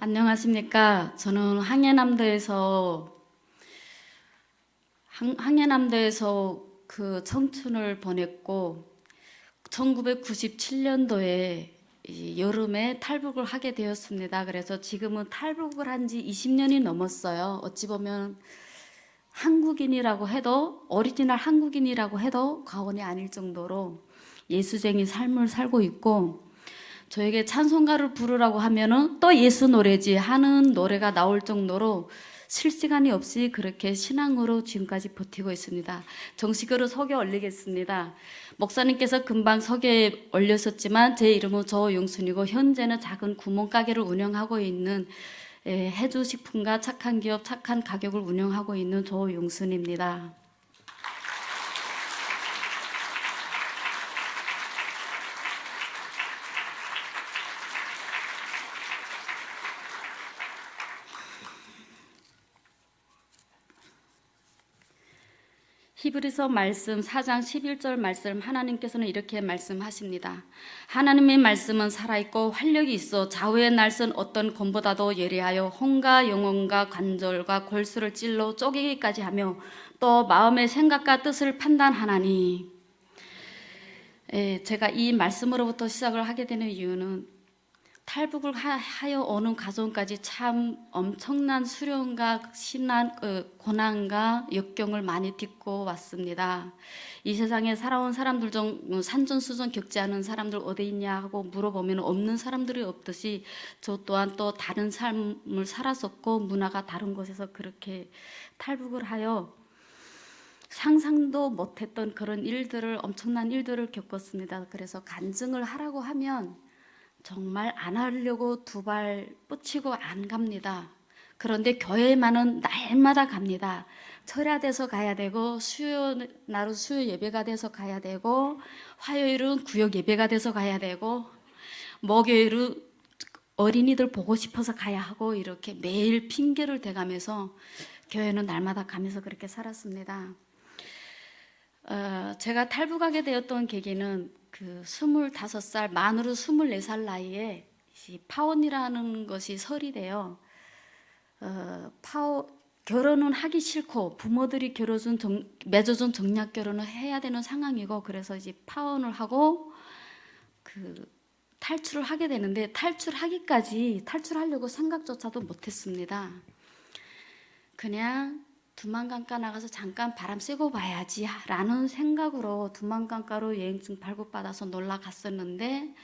안녕하십니까. 저는 항해남도에서 그 청춘을 보냈고 1997년도에 여름에 탈북을 하게 되었습니다. 그래서 지금은 탈북을 한 지 20년이 넘었어요. 어찌 보면 한국인이라고 해도 오리지널 한국인이라고 해도 과언이 아닐 정도로 예수쟁이 삶을 살고 있고, 저에게 찬송가를 부르라고 하면은 또 예수 노래지 하는 노래가 나올 정도로 쉴 시간이 없이 그렇게 신앙으로 지금까지 버티고 있습니다. 정식으로 소개 올리겠습니다. 목사님께서 금방 소개 올렸었지만 제 이름은 조용순이고 현재는 작은 구멍가게를 운영하고 있는 해주식품과 착한 기업 착한 가격을 운영하고 있는 조용순입니다. 히브리서 말씀 4장 11절 말씀, 하나님께서는 이렇게 말씀하십니다. 하나님의 말씀은 살아있고 활력이 있어 좌우의 날선 어떤 검보다도 예리하여 혼과 영혼과 관절과 골수를 찔러 쪼개기까지 하며 또 마음의 생각과 뜻을 판단하나니. 제가 이 말씀으로부터 시작을 하게 되는 이유는 탈북을 하여 오는 가정까지 참 엄청난 수련과 고난과 역경을 많이 딛고 왔습니다. 이 세상에 살아온 사람들 중 산전수전 겪지 않은 사람들 어디 있냐 하고 물어보면 없는 사람들이 없듯이 저 또한 또 다른 삶을 살았었고 문화가 다른 곳에서 그렇게 탈북을 하여 상상도 못했던 그런 엄청난 일들을 겪었습니다. 그래서 간증을 하라고 하면 정말 안 하려고 두 발 뻗치고 안 갑니다. 그런데 교회만은 날마다 갑니다. 철야돼서 가야 되고, 날은 수요 예배가 돼서 가야 되고, 화요일은 구역 예배가 돼서 가야 되고, 목요일은 어린이들 보고 싶어서 가야 하고, 이렇게 매일 핑계를 대가면서 교회는 날마다 가면서 그렇게 살았습니다. 제가 탈북하게 되었던 계기는 그 25살, 만으로 24살 나이에 파혼이라는 것이 설이 돼요. 결혼은 하기 싫고 부모들이 맺어준 정략 결혼을 해야 되는 상황이고, 그래서 이제 파혼을 하고 탈출을 하게 되는데, 탈출하려고 생각조차도 못했습니다. 그냥 두만강가 나가서 잠깐 바람 쐬고 봐야지 라는 생각으로 두만강가로 여행증 발급받아서 놀러 갔었는데,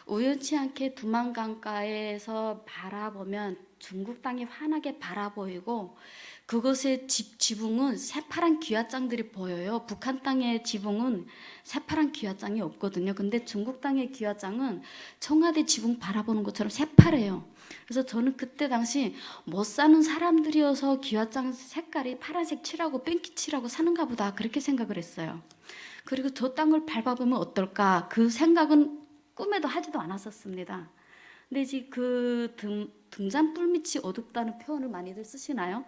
우연치 않게 두만강가에서 바라보면 중국 땅이 환하게 바라보이고 그곳의 지붕은 새파란 기와장들이 보여요. 북한 땅의 지붕은 새파란 기와장이 없거든요. 근데 중국 땅의 기와장은 청와대 지붕 바라보는 것처럼 새파래요. 그래서 저는 그때 당시 못 사는 사람들이어서 기와장 색깔이 파란색 칠하고 뺑기 칠하고 사는가 보다, 그렇게 생각을 했어요. 그리고 저 땅을 밟아보면 어떨까, 그 생각은 꿈에도 하지도 않았었습니다. 근데 이제 등잔 뿔밑이 어둡다는 표현을 많이들 쓰시나요?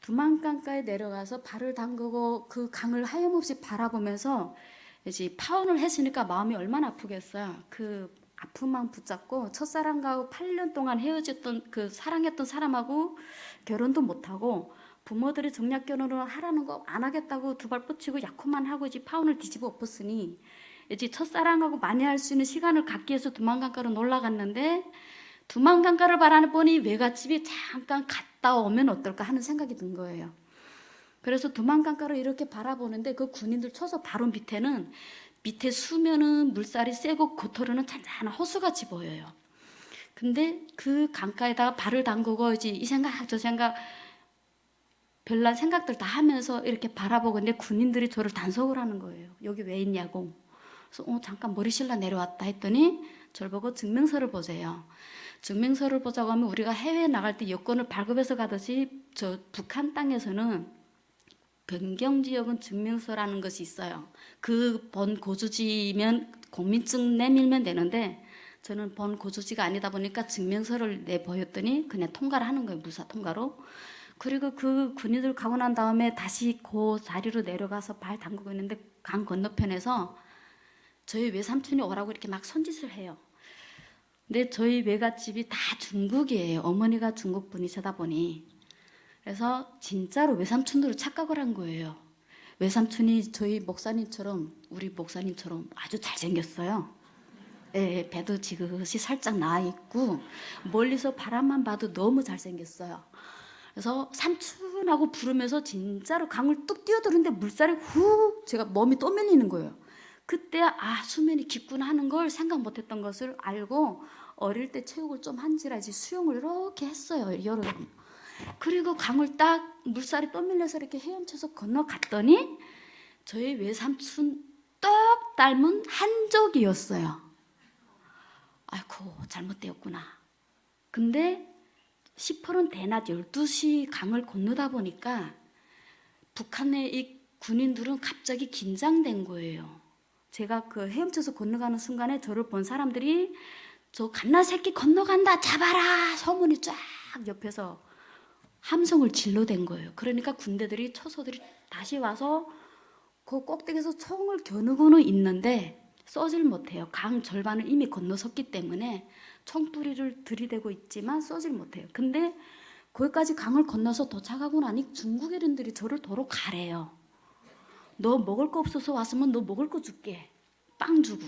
두만강가에 내려가서 발을 담그고 그 강을 하염없이 바라보면서 이제 파혼을 했으니까 마음이 얼마나 아프겠어요. 그 아픔만 붙잡고 첫사랑과 8년 동안 사랑했던 사람하고 결혼도 못하고 부모들이 정략 결혼을 하라는 거 안 하겠다고 두 발 뻗치고 약혼만 하고 이제 파혼을 뒤집어 엎었으니 이제 첫사랑하고 만회할 수 있는 시간을 갖기 위해서 두만강가로 놀러 갔는데, 두만강가를 바라보니 외갓집이 잠깐 갔다 오면 어떨까 하는 생각이 든 거예요. 그래서 두만강가를 이렇게 바라보는데 그 군인들 쳐서 바로 밑에 수면은 물살이 세고 겉으로는 잔잔한 호수같이 보여요. 근데 그 강가에다가 발을 담그고 이제 이 생각 저 생각 별난 생각들 다 하면서 이렇게 바라보고 있는데 군인들이 저를 단속을 하는 거예요. 여기 왜 있냐고. 그래서 잠깐 머리 실라 내려왔다 했더니 저를 보고 증명서를 보세요. 증명서를 보자고 하면 우리가 해외에 나갈 때 여권을 발급해서 가듯이 저 북한 땅에서는 변경지역은 증명서라는 것이 있어요. 그 본 거주지면 공민증 내밀면 되는데 저는 본 거주지가 아니다 보니까 증명서를 내보였더니 그냥 통과를 하는 거예요. 무사 통과로. 그리고 그 군인들 가고 난 다음에 다시 그 자리로 내려가서 발 담그고 있는데 강 건너편에서 저희 외삼촌이 오라고 이렇게 막 손짓을 해요. 근데 저희 외갓집이 다 중국이에요. 어머니가 중국 분이시다 보니. 그래서 진짜로 외삼촌으로 착각을 한 거예요. 외삼촌이 저희 목사님처럼, 우리 목사님처럼 아주 잘생겼어요. 예, 배도 지그시 살짝 나 있고 멀리서 바람만 봐도 너무 잘생겼어요. 그래서 삼촌하고 부르면서 진짜로 강을 뚝 뛰어드는데 물살이 후 제가 몸이 또 밀리는 거예요. 그때 아 수면이 깊구나 하는 걸 생각 못했던 것을 알고 어릴 때 체육을 좀 한지라 이제 수영을 이렇게 했어요. 여러 번. 그리고 강을 딱 물살이 또 밀려서 이렇게 헤엄쳐서 건너갔더니 저희 외삼촌 똑 닮은 한족이었어요. 아이고 잘못되었구나. 근데 10%는 대낮 12시 강을 건너다 보니까 북한의 이 군인들은 갑자기 긴장된 거예요. 제가 그 헤엄쳐서 건너가는 순간에 저를 본 사람들이 저 갓나 새끼 건너간다 잡아라 소문이 쫙 옆에서 함성을 질러댄 거예요. 그러니까 군대들이 처소들이 다시 와서 그 꼭대기에서 총을 겨누고는 있는데 쏘질 못해요. 강 절반을 이미 건너섰기 때문에 총두리를 들이대고 있지만 쏘질 못해요. 근데 거기까지 강을 건너서 도착하고 나니 중국 애인들이 저를 도로 가래요. 너 먹을 거 없어서 왔으면 너 먹을 거 줄게. 빵 주고.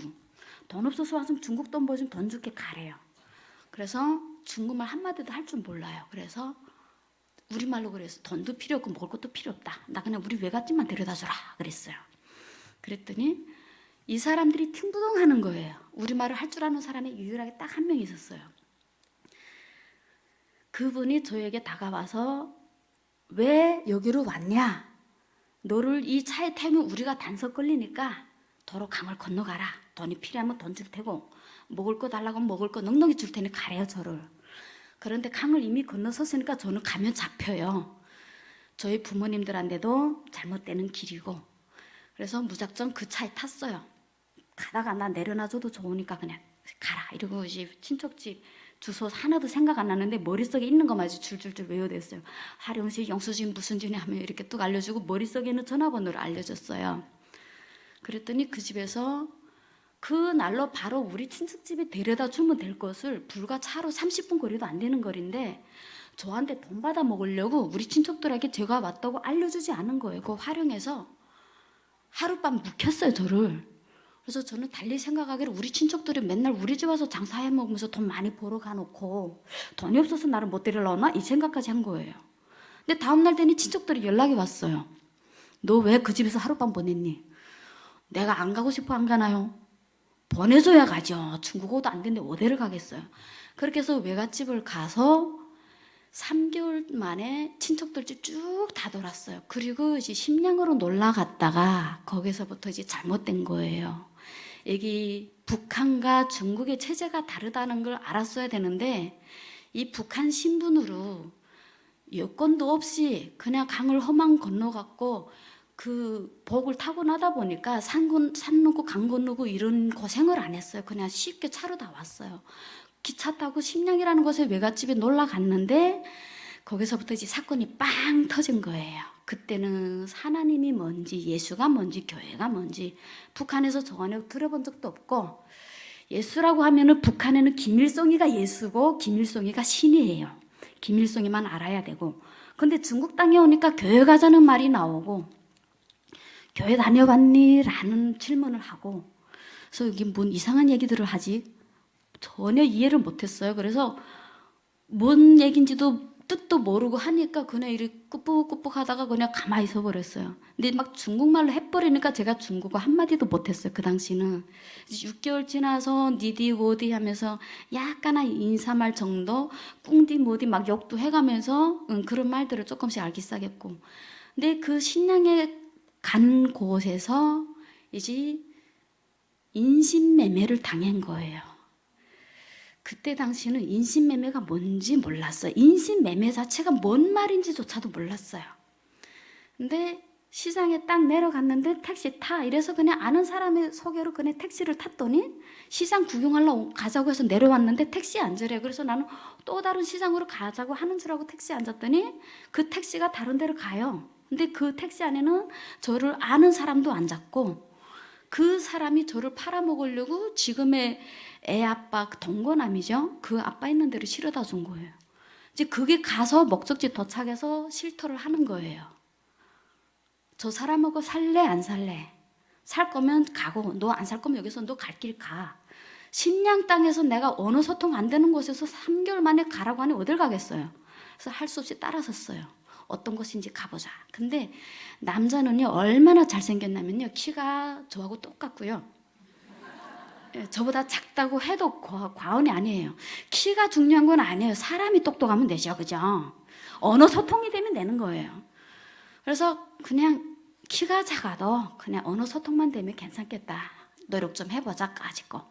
돈 없어서 왔으면 중국 돈 보여주면 돈 줄게 가래요. 그래서 중국말 한마디도 할 줄 몰라요. 그래서 우리말로 그래서 돈도 필요 없고 먹을 것도 필요 없다. 나 그냥 우리 외갓집만 데려다 주라 그랬어요. 그랬더니 이 사람들이 팅부동하는 거예요. 우리말을 할 줄 아는 사람이 유일하게 딱 한 명 있었어요. 그분이 저에게 다가와서 왜 여기로 왔냐? 너를 이 차에 태우면 우리가 단속 걸리니까 도로 강을 건너가라. 돈이 필요하면 돈 줄 테고 먹을 거 달라고 하면 먹을 거 넉넉히 줄 테니 가래요 저를. 그런데 강을 이미 건너섰으니까 저는 가면 잡혀요. 저희 부모님들한테도 잘못되는 길이고 그래서 무작정 그 차에 탔어요. 가다가 나 내려놔줘도 좋으니까 그냥 가라 이러고 이제 친척집 주소 하나도 생각 안 나는데 머릿속에 있는 것마저 줄줄줄 외워댔어요. 하령시 영수증 무슨 집이 하면 이렇게 뚝 알려주고 머릿속에 있는 전화번호를 알려줬어요. 그랬더니 그 집에서 그 날로 바로 우리 친척집에 데려다 주면 될 것을 불과 차로 30분 거리도 안 되는 거리인데 저한테 돈 받아 먹으려고 우리 친척들에게 제가 왔다고 알려주지 않은 거예요. 그 활용해서 하룻밤 묵혔어요 저를. 그래서 저는 달리 생각하기를 우리 친척들이 맨날 우리 집 와서 장사해 먹으면서 돈 많이 벌어 가놓고 돈이 없어서 나를 못 데려오나 이 생각까지 한 거예요. 근데 다음날 되니 친척들이 연락이 왔어요. 너 왜 그 집에서 하룻밤 보냈니? 내가 안 가고 싶어 안 가나요? 보내줘야 가죠. 중국어도 안 되는데 어디를 가겠어요. 그렇게 해서 외갓집을 가서 3개월 만에 친척들 집 쭉 다 돌았어요. 그리고 이제 심양으로 놀러 갔다가 거기서부터 이제 잘못된 거예요. 여기 북한과 중국의 체제가 다르다는 걸 알았어야 되는데 이 북한 신분으로 여권도 없이 그냥 강을 험한 건너갔고 그 복을 타고 나다 보니까 산 넘고 강 건너고 이런 고생을 안 했어요. 그냥 쉽게 차로 다 왔어요. 기차 타고 심양이라는 곳에 외갓집에 놀러 갔는데 거기서부터 이제 사건이 빵 터진 거예요. 그때는 하나님이 뭔지 예수가 뭔지 교회가 뭔지 북한에서 전혀 들어본 적도 없고 예수라고 하면은 북한에는 김일성이가 예수고 김일성이가 신이에요. 김일성이만 알아야 되고 근데 중국 땅에 오니까 교회 가자는 말이 나오고 교회 다녀봤니? 라는 질문을 하고 그래서 여기 뭔 이상한 얘기들을 하지 전혀 이해를 못했어요. 그래서 뭔 얘기인지도 뜻도 모르고 하니까 그냥 이렇게 꾸벅꾸벅 하다가 그냥 가만히 있어버렸어요. 근데 막 중국말로 해버리니까 제가 중국어 한마디도 못했어요. 그 당시는 6개월 지나서 니디 워디 하면서 약간의 인사말 정도 꿍디 뭐디 막 욕도 해가면서 그런 말들을 조금씩 알기 시작했고 근데 그 신앙에 간 곳에서 이제 인신매매를 당한 거예요. 그때 당시는 인신매매가 뭔지 몰랐어요. 인신매매 자체가 뭔 말인지조차도 몰랐어요. 근데 시장에 딱 내려갔는데 택시 타 이래서 그냥 아는 사람의 소개로 그냥 택시를 탔더니 시장 구경하러 가자고 해서 내려왔는데 택시에 앉으래요. 그래서 나는 또 다른 시장으로 가자고 하는 줄 알고 택시에 앉았더니 그 택시가 다른 데로 가요. 근데 그 택시 안에는 저를 아는 사람도 앉았고 그 사람이 저를 팔아먹으려고 지금의 애 아빠, 동거남이죠. 그 아빠 있는 데로 실어다 준 거예요. 이제 그게 가서 목적지 도착해서 실토를 하는 거예요. 저 사람하고 살래 안 살래? 살 거면 가고, 너 안 살 거면 여기서 너 갈 길 가. 심양 땅에서 내가 언어 소통 안 되는 곳에서 3개월 만에 가라고 하니 어딜 가겠어요. 그래서 할 수 없이 따라섰어요. 어떤 곳인지 가보자. 근데 남자는요 얼마나 잘생겼냐면요, 키가 저하고 똑같고요, 저보다 작다고 해도 과언이 아니에요. 키가 중요한 건 아니에요. 사람이 똑똑하면 되죠, 그죠? 언어 소통이 되면 되는 거예요. 그래서 그냥 키가 작아도 그냥 언어 소통만 되면 괜찮겠다, 노력 좀 해보자까지 거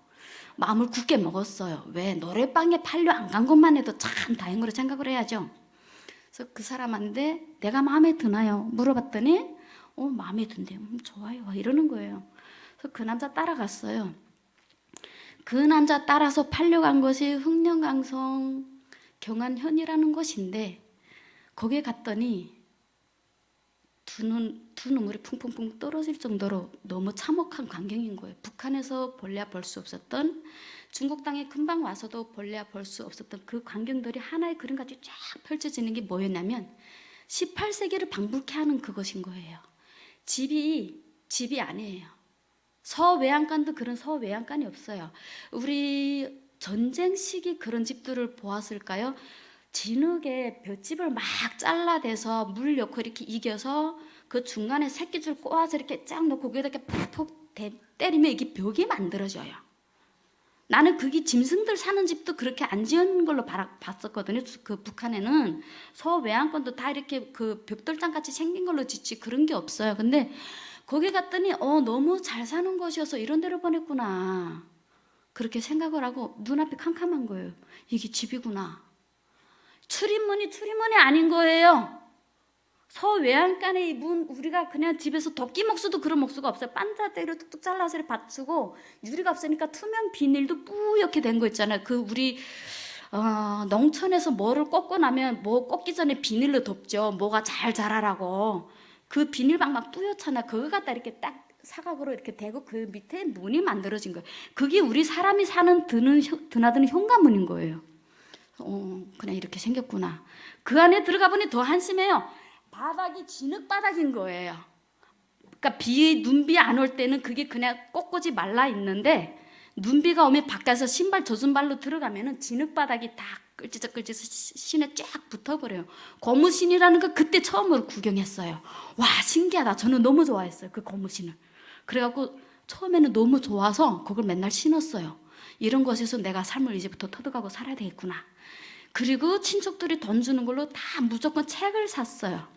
마음을 굳게 먹었어요. 왜? 노래방에 팔려 안 간 것만 해도 참 다행으로 생각을 해야죠. 그래서 그 사람한테 내가 마음에 드나요? 물어봤더니 마음에 든대요. 좋아요 이러는 거예요. 그래서 그 남자 따라갔어요. 그 남자 따라서 팔려간 것이 흥령강성 경안현이라는 곳인데, 거기에 갔더니 두 눈물이 풍풍풍 떨어질 정도로 너무 참혹한 광경인 거예요. 북한에서 볼래야 볼 수 없었던, 중국 땅에 금방 와서도 볼래야 볼 수 없었던 그 광경들이 하나의 그림같이 쫙 펼쳐지는 게 뭐였냐면 18세기를 방불케 하는 그것인 거예요. 집이 아니에요. 서외양간도 그런 서외양간이 없어요. 우리 전쟁 시기 그런 집들을 보았을까요? 진흙에 볏짚을 막 잘라대서 물 넣고 이렇게 이겨서 그 중간에 새끼줄 꼬아서 이렇게 쫙 놓고 거기다 이렇게 푹푹 때리면 이게 벽이 만들어져요. 나는 그게 짐승들 사는 집도 그렇게 안 지은 걸로 봤었거든요. 그 북한에는 서외양간도 다 이렇게 그 벽돌장 같이 생긴 걸로 짓지 그런 게 없어요. 근데 거기 갔더니 너무 잘 사는 곳이어서 이런 데로 보냈구나, 그렇게 생각을 하고 눈앞이 캄캄한 거예요. 이게 집이구나. 출입문이 아닌 거예요. 서외양간의 문, 우리가 그냥 집에서 도끼 목수도 그런 목수가 없어요. 반자대로 뚝뚝 잘라서 받치고, 유리가 없으니까 투명 비닐도 뿌옇게 된 거 있잖아요. 그 우리 농촌에서 뭐를 꽂고 나면 뭐 꽂기 전에 비닐로 덮죠. 뭐가 잘 자라라고. 그 비닐방 막 뿌옇잖아. 그거 갖다 이렇게 딱 사각으로 이렇게 대고 그 밑에 문이 만들어진 거예요. 그게 우리 사람이 사는 드나드는 현관문인 거예요. 그냥 이렇게 생겼구나. 그 안에 들어가 보니 더 한심해요. 바닥이 진흙 바닥인 거예요. 그러니까 눈비 안 올 때는 그게 그냥 꼿꼿이 말라 있는데, 눈비가 오면 바깥에서 신발 젖은 발로 들어가면은 진흙 바닥이 다 끌지적 신에 쫙 붙어버려요. 고무신이라는 거 그때 처음으로 구경했어요. 와, 신기하다. 저는 너무 좋아했어요, 그 고무신을. 그래갖고 처음에는 너무 좋아서 그걸 맨날 신었어요. 이런 곳에서 내가 삶을 이제부터 터득하고 살아야 되겠구나. 그리고 친척들이 돈 주는 걸로 다 무조건 책을 샀어요.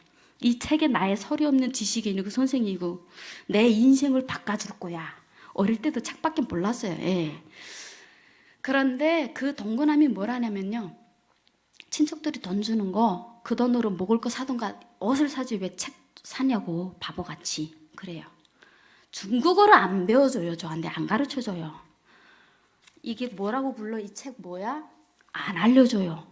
이 책에 나의 서리 없는 지식인이고 선생이고 내 인생을 바꿔줄 거야. 어릴 때도 책밖에 몰랐어요. 예. 그런데 그 동거남이 뭐라냐면요, 친척들이 돈 주는 거 그 돈으로 먹을 거 사던가 옷을 사지 왜 책 사냐고, 바보같이. 그래요. 중국어를 안 배워줘요. 저한테 안 가르쳐줘요. 이게 뭐라고 불러? 이 책 뭐야? 안 알려줘요.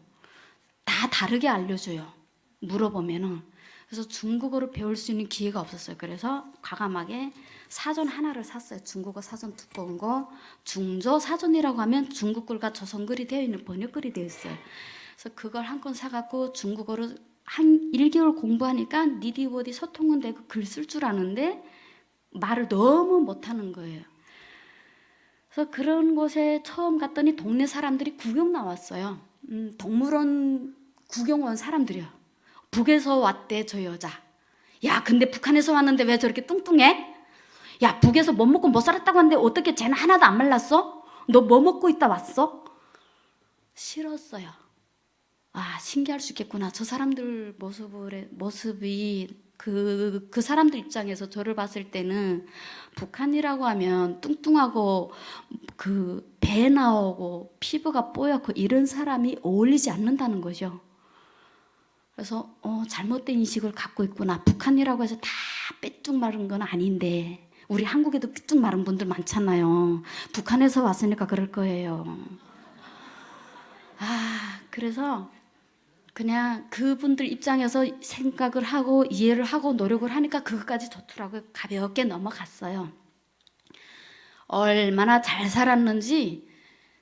다 다르게 알려줘요. 물어보면은. 그래서 중국어를 배울 수 있는 기회가 없었어요. 그래서 과감하게 사전 하나를 샀어요. 중국어 사전 두꺼운 거. 중조 사전이라고 하면 중국글과 조선글이 되어 있는 번역글이 되어 있어요. 그래서 그걸 한 권 사갖고 중국어로 한 1개월 공부하니까 니디워디 소통은 되고 글 쓸 줄 아는데 말을 너무 못하는 거예요. 그래서 그런 곳에 처음 갔더니 동네 사람들이 구경 나왔어요. 동물원 구경 온 사람들이요. 북에서 왔대, 저 여자. 야, 근데 북한에서 왔는데 왜 저렇게 뚱뚱해? 야, 북에서 못 먹고 못 살았다고 하는데 어떻게 쟤는 하나도 안 말랐어? 너 뭐 먹고 있다 왔어? 싫었어요. 아, 신기할 수 있겠구나. 저 사람들 모습이 그 사람들 입장에서 저를 봤을 때는 북한이라고 하면 뚱뚱하고 그 배 나오고 피부가 뽀얗고 이런 사람이 어울리지 않는다는 거죠. 그래서 잘못된 인식을 갖고 있구나. 북한이라고 해서 다 빼쭉 마른 건 아닌데, 우리 한국에도 삐쭉 마른 분들 많잖아요. 북한에서 왔으니까 그럴 거예요. 그래서 그냥 그분들 입장에서 생각을 하고 이해를 하고 노력을 하니까 그것까지 좋더라고요. 가볍게 넘어갔어요. 얼마나 잘 살았는지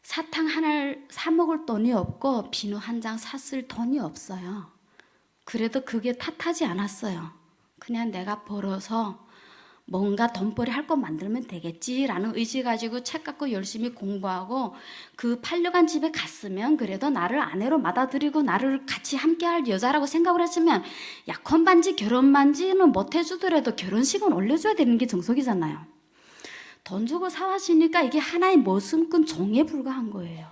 사탕 하나를 사 먹을 돈이 없고 비누 한 장 샀을 돈이 없어요. 그래도 그게 탓하지 않았어요. 그냥 내가 벌어서 뭔가 돈벌이 할 거 만들면 되겠지라는 의지 가지고 책 갖고 열심히 공부하고 그 팔려간 집에 갔으면 그래도 나를 아내로 받아들이고 나를 같이 함께할 여자라고 생각을 했으면 약혼 반지 결혼 반지는 못 해주더라도 결혼식은 올려줘야 되는 게 정석이잖아요. 돈 주고 사왔으니까 이게 하나의 머슴꾼 종에 불과한 거예요.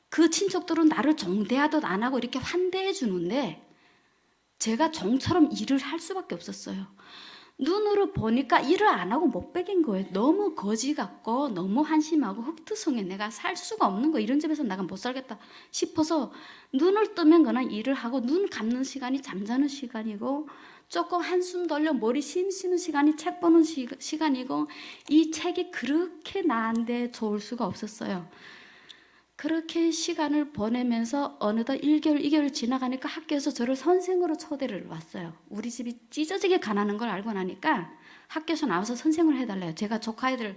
그 친척들은 나를 종대하듯 안 하고 이렇게 환대해 주는데 제가 종처럼 일을 할 수밖에 없었어요. 눈으로 보니까 일을 안 하고 못 베긴 거예요. 너무 거지 같고 너무 한심하고 흙투성에 내가 살 수가 없는 거, 이런 집에서 내가 못 살겠다 싶어서 눈을 뜨면 그냥 일을 하고 눈 감는 시간이 잠자는 시간이고 조금 한숨 돌려 머리 쉬는 시간이 책 보는 시간이고 이 책이 그렇게 나한테 좋을 수가 없었어요. 그렇게 시간을 보내면서 어느덧 1개월, 2개월 지나가니까 학교에서 저를 선생으로 초대를 왔어요. 우리 집이 찢어지게 가난한 걸 알고 나니까 학교에서 나와서 선생을 해달래요. 제가 조카애들,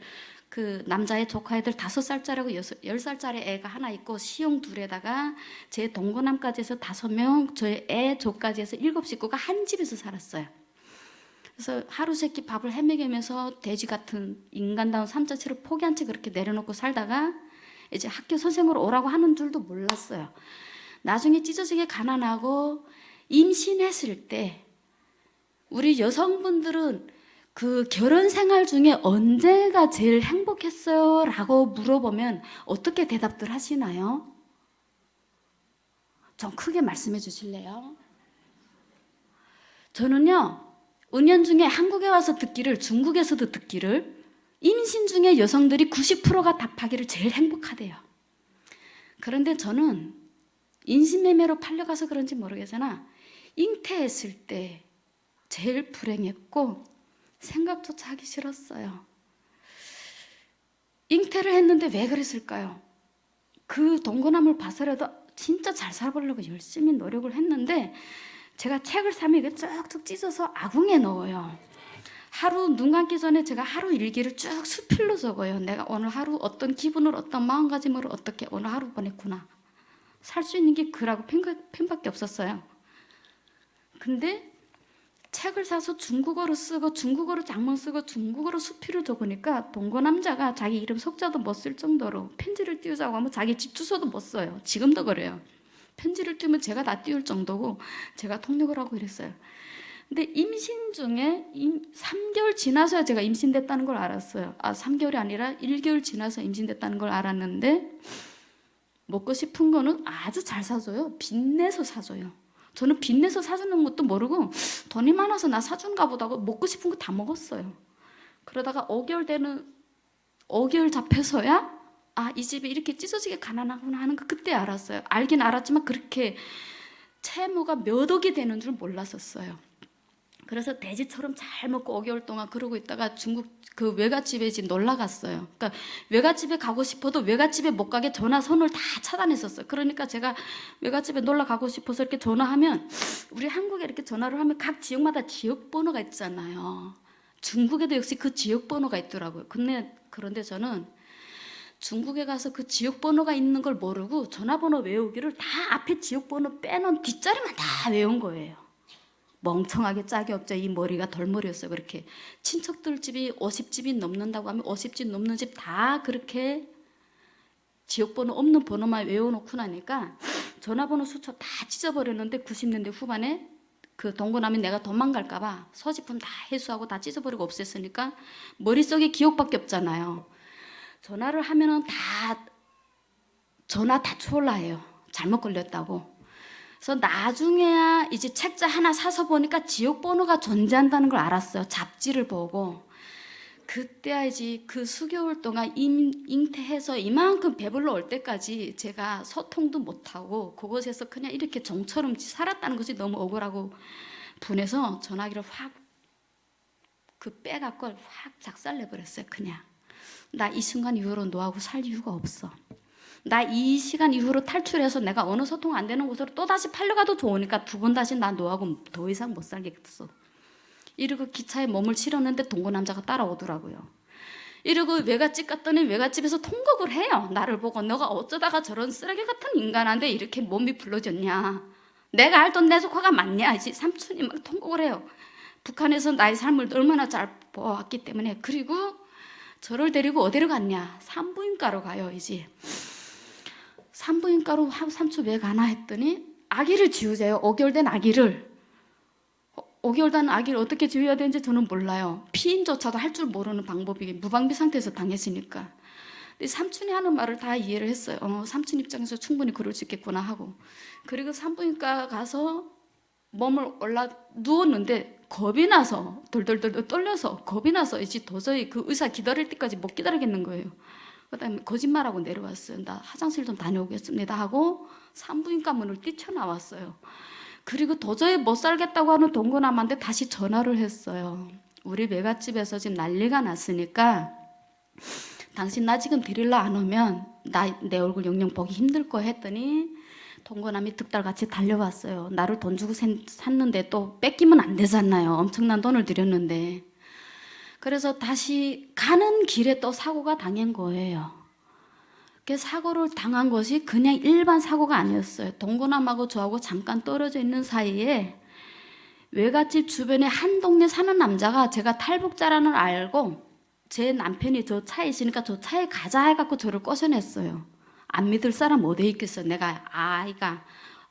그 남자의 조카애들 5살짜리하고 10살짜리 애가 하나 있고 시용 둘에다가 제 동거남까지 해서 5명, 저의 애 조까지 해서 7식구가 한 집에서 살았어요. 그래서 하루 세끼 밥을 헤매기면서 돼지 같은 인간다운 삶 자체를 포기한 채 그렇게 내려놓고 살다가 이제 학교 선생으로 오라고 하는 줄도 몰랐어요. 나중에 찢어지게 가난하고 임신했을 때 우리 여성분들은 그 결혼 생활 중에 언제가 제일 행복했어요? 라고 물어보면 어떻게 대답들 하시나요? 좀 크게 말씀해 주실래요? 저는요, 은연중에 한국에 와서 듣기를, 중국에서도 듣기를 임신 중에 여성들이 90%가 답하기를 제일 행복하대요. 그런데 저는 인신매매로 팔려가서 그런지 모르겠으나 잉태했을 때 제일 불행했고 생각조차 하기 싫었어요. 잉태를 했는데 왜 그랬을까요? 그 동거남을 봐서라도 진짜 잘 살아보려고 열심히 노력을 했는데 제가 책을 사면 이게 쭉쭉 찢어서 아궁이에 넣어요. 하루 눈 감기 전에 제가 하루 일기를 쭉 수필로 적어요. 내가 오늘 하루 어떤 기분으로 어떤 마음가짐으로 어떻게 오늘 하루 보냈구나. 살 수 있는 게 글하고 펜밖에 없었어요. 근데 책을 사서 중국어로 쓰고 중국어로 장문 쓰고 중국어로 수필을 적으니까 동거남자가 자기 이름 석자도 못 쓸 정도로 편지를 띄우자고 하면 자기 집 주소도 못 써요. 지금도 그래요. 편지를 띄우면 제가 다 띄울 정도고 제가 통역을 하고 이랬어요. 근데 임신 중에 3개월 지나서야 제가 임신됐다는 걸 알았어요. 3개월이 아니라 1개월 지나서 임신됐다는 걸 알았는데 먹고 싶은 거는 아주 잘 사줘요. 빚내서 사줘요. 저는 빚내서 사주는 것도 모르고 돈이 많아서 나 사준가 보다 하고 먹고 싶은 거 다 먹었어요. 그러다가 5개월 잡혀서야 이 집이 이렇게 찢어지게 가난하구나 하는 거 그때 알았어요. 알긴 알았지만 그렇게 채무가 몇 억이 되는 줄 몰랐었어요. 그래서 돼지처럼 잘 먹고 5개월 동안 그러고 있다가 중국 그 외갓집에 이제 놀러 갔어요. 그러니까 외갓집에 가고 싶어도 외갓집에 못 가게 전화선을 다 차단했었어요. 그러니까 제가 외갓집에 놀러 가고 싶어서 이렇게 전화하면 우리 한국에 이렇게 전화를 하면 각 지역마다 지역 번호가 있잖아요. 중국에도 역시 그 지역 번호가 있더라고요. 그런데 저는 중국에 가서 그 지역 번호가 있는 걸 모르고 전화번호 외우기를 다 앞에 지역 번호 빼놓은 뒷자리만 다 외운 거예요. 멍청하게 짝이 없죠. 이 머리가 돌머리였어요. 그렇게 친척들 집이 50집이 넘는다고 하면 50집 넘는 집 다 그렇게 지역번호 없는 번호만 외워놓고 나니까 전화번호 수초 다 찢어버렸는데 90년대 후반에 그 동거남이 내가 도망갈까 봐 소지품 다 회수하고 다 찢어버리고 없앴으니까 머릿속에 기억밖에 없잖아요. 전화를 하면은 전화 다 추월라해요. 잘못 걸렸다고. 그래서 나중에야 이제 책자 하나 사서 보니까 지역번호가 존재한다는 걸 알았어요. 잡지를 보고. 그때야 이제 그 수개월 동안 잉태해서 이만큼 배불러 올 때까지 제가 소통도 못하고 그곳에서 그냥 이렇게 종처럼 살았다는 것이 너무 억울하고 분해서 전화기를 확 빼갖고 확 작살내버렸어요. 그냥. 나 이 순간 이후로 너하고 살 이유가 없어. 나 이 시간 이후로 탈출해서 내가 어느 소통 안 되는 곳으로 또다시 팔려가도 좋으니까 두 번 다시 나 너하고 더 이상 못 살겠어. 이러고 기차에 몸을 실었는데 동거남자가 따라오더라고요. 이러고 외갓집 갔더니 외갓집에서 통곡을 해요. 나를 보고 너가 어쩌다가 저런 쓰레기 같은 인간한테 이렇게 몸이 불러졌냐. 내가 알던 내 조카가 맞냐. 이제 삼촌이 막 통곡을 해요. 북한에서 나의 삶을 얼마나 잘 보았기 때문에. 그리고 저를 데리고 어디로 갔냐. 산부인과로 가요. 이제 산부인과로 삼촌 왜 가나 했더니 아기를 지우자요. 5개월 된 아기를. 5개월 된 아기를 어떻게 지워야 되는지 저는 몰라요. 피임조차도 할 줄 모르는 방법이 무방비 상태에서 당했으니까. 근데 삼촌이 하는 말을 다 이해를 했어요. 삼촌 입장에서 충분히 그럴 수 있겠구나 하고. 그리고 산부인과 가서 몸을 올라 누웠는데 겁이 나서 돌돌돌 떨려서 겁이 나서 이제 도저히 그 의사 기다릴 때까지 못 기다리겠는 거예요. 그다음에 거짓말하고 내려왔어요. 나 화장실 좀 다녀오겠습니다 하고 산부인과 문을 뛰쳐나왔어요. 그리고 도저히 못 살겠다고 하는 동거남한테 다시 전화를 했어요. 우리 외갓집에서 지금 난리가 났으니까 당신 나 지금 데리러 안 오면 내 얼굴 영영 보기 힘들 거 했더니 동거남이 득달같이 달려왔어요. 나를 돈 주고 샀는데 또 뺏기면 안 되잖아요. 엄청난 돈을 들였는데. 그래서 다시 가는 길에 또 사고가 당한 거예요. 그 사고를 당한 것이 그냥 일반 사고가 아니었어요. 동거남하고 저하고 잠깐 떨어져 있는 사이에 외갓집 주변에 한 동네 사는 남자가 제가 탈북자라는 걸 알고 제 남편이 저 차에 있으니까 저 차에 가자 해갖고 저를 꼬셔냈어요. 안 믿을 사람 어디 있겠어. 내가 아이가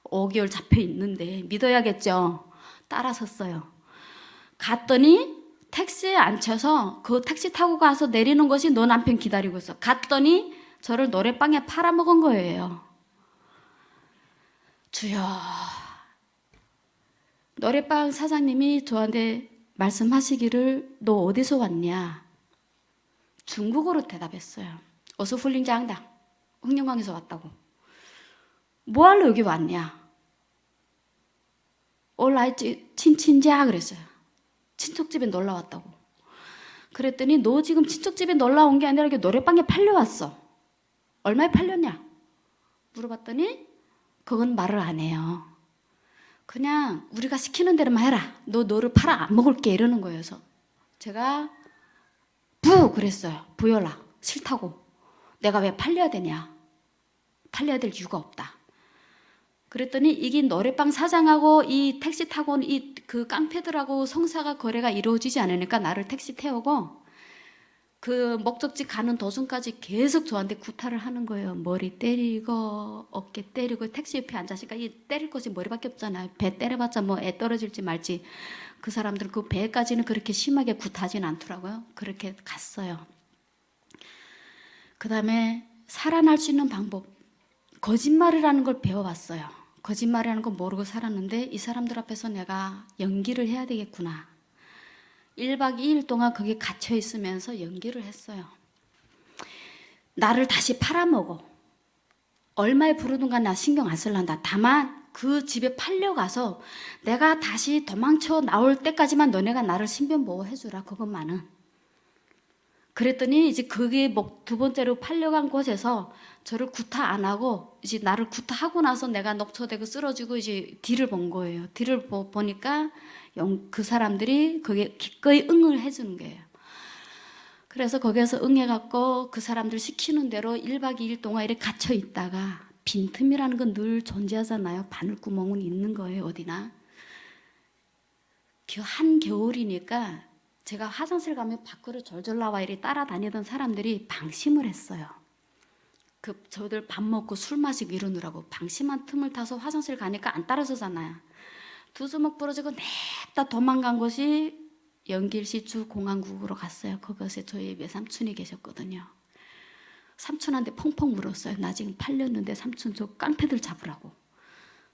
5개월 잡혀 있는데 믿어야겠죠. 따라섰어요. 갔더니 택시에 앉혀서 그 택시 타고 가서 내리는 것이 너 남편 기다리고 있어. 갔더니 저를 노래방에 팔아먹은 거예요. 주여. 노래방 사장님이 저한테 말씀하시기를 너 어디서 왔냐? 중국어로 대답했어요. 어서 훌링장당. 흥룡강에서 왔다고. 뭐하러 여기 왔냐? 올라있지 친친자 그랬어요. 친척집에 놀러 왔다고. 그랬더니 너 지금 친척집에 놀러 온 게 아니라 노래방에 팔려왔어. 얼마에 팔렸냐? 물어봤더니 그건 말을 안 해요. 그냥 우리가 시키는 대로만 해라. 너를 팔아 안 먹을게 이러는 거예요. 그래서 제가 부 그랬어요. 부여라. 싫다고. 내가 왜 팔려야 되냐? 팔려야 될 이유가 없다. 그랬더니 이게 노래방 사장하고 이 택시 타고 온 이 그 깡패들하고 성사가 거래가 이루어지지 않으니까 나를 택시 태우고 그 목적지 가는 도중까지 계속 저한테 구타를 하는 거예요. 머리 때리고 어깨 때리고 택시 옆에 앉아시니까 이 때릴 것이 머리밖에 없잖아요. 배 때려봤자 뭐 애 떨어질지 말지. 그 사람들 그 배까지는 그렇게 심하게 구타하진 않더라고요. 그렇게 갔어요. 그 다음에 살아날 수 있는 방법. 거짓말이라는 걸 배워봤어요. 거짓말이라는 걸 모르고 살았는데 이 사람들 앞에서 내가 연기를 해야 되겠구나. 1박 2일 동안 거기 갇혀 있으면서 연기를 했어요. 나를 다시 팔아먹어. 얼마에 부르든가 나 신경 안 쓸란다. 다만 그 집에 팔려가서 내가 다시 도망쳐 나올 때까지만 너네가 나를 신변보호해주라. 그것만은. 그랬더니 이제 그게 뭐 두 번째로 팔려간 곳에서 저를 구타 안 하고 이제 나를 구타하고 나서 내가 녹초되고 쓰러지고 이제 뒤를 본 거예요. 뒤를 보니까 그 사람들이 거기에 기꺼이 응을 해주는 거예요. 그래서 거기에서 응해갖고 그 사람들 시키는 대로 1박 2일 동안 이렇게 갇혀 있다가 빈틈이라는 건 늘 존재하잖아요. 바늘구멍은 있는 거예요. 어디나. 한겨울이니까 제가 화장실 가면 밖으로 졸졸 나와 이렇게 따라다니던 사람들이 방심을 했어요. 저들 밥 먹고 술 마시고 이러느라고 방심한 틈을 타서 화장실 가니까 안 따라서잖아요. 두 주먹 부러지고 냅다 도망간 곳이 연길시 주공항국으로 갔어요. 거기서 저희 외삼촌이 계셨거든요. 삼촌한테 펑펑 물었어요. 나 지금 팔렸는데 삼촌 저 깡패들 잡으라고.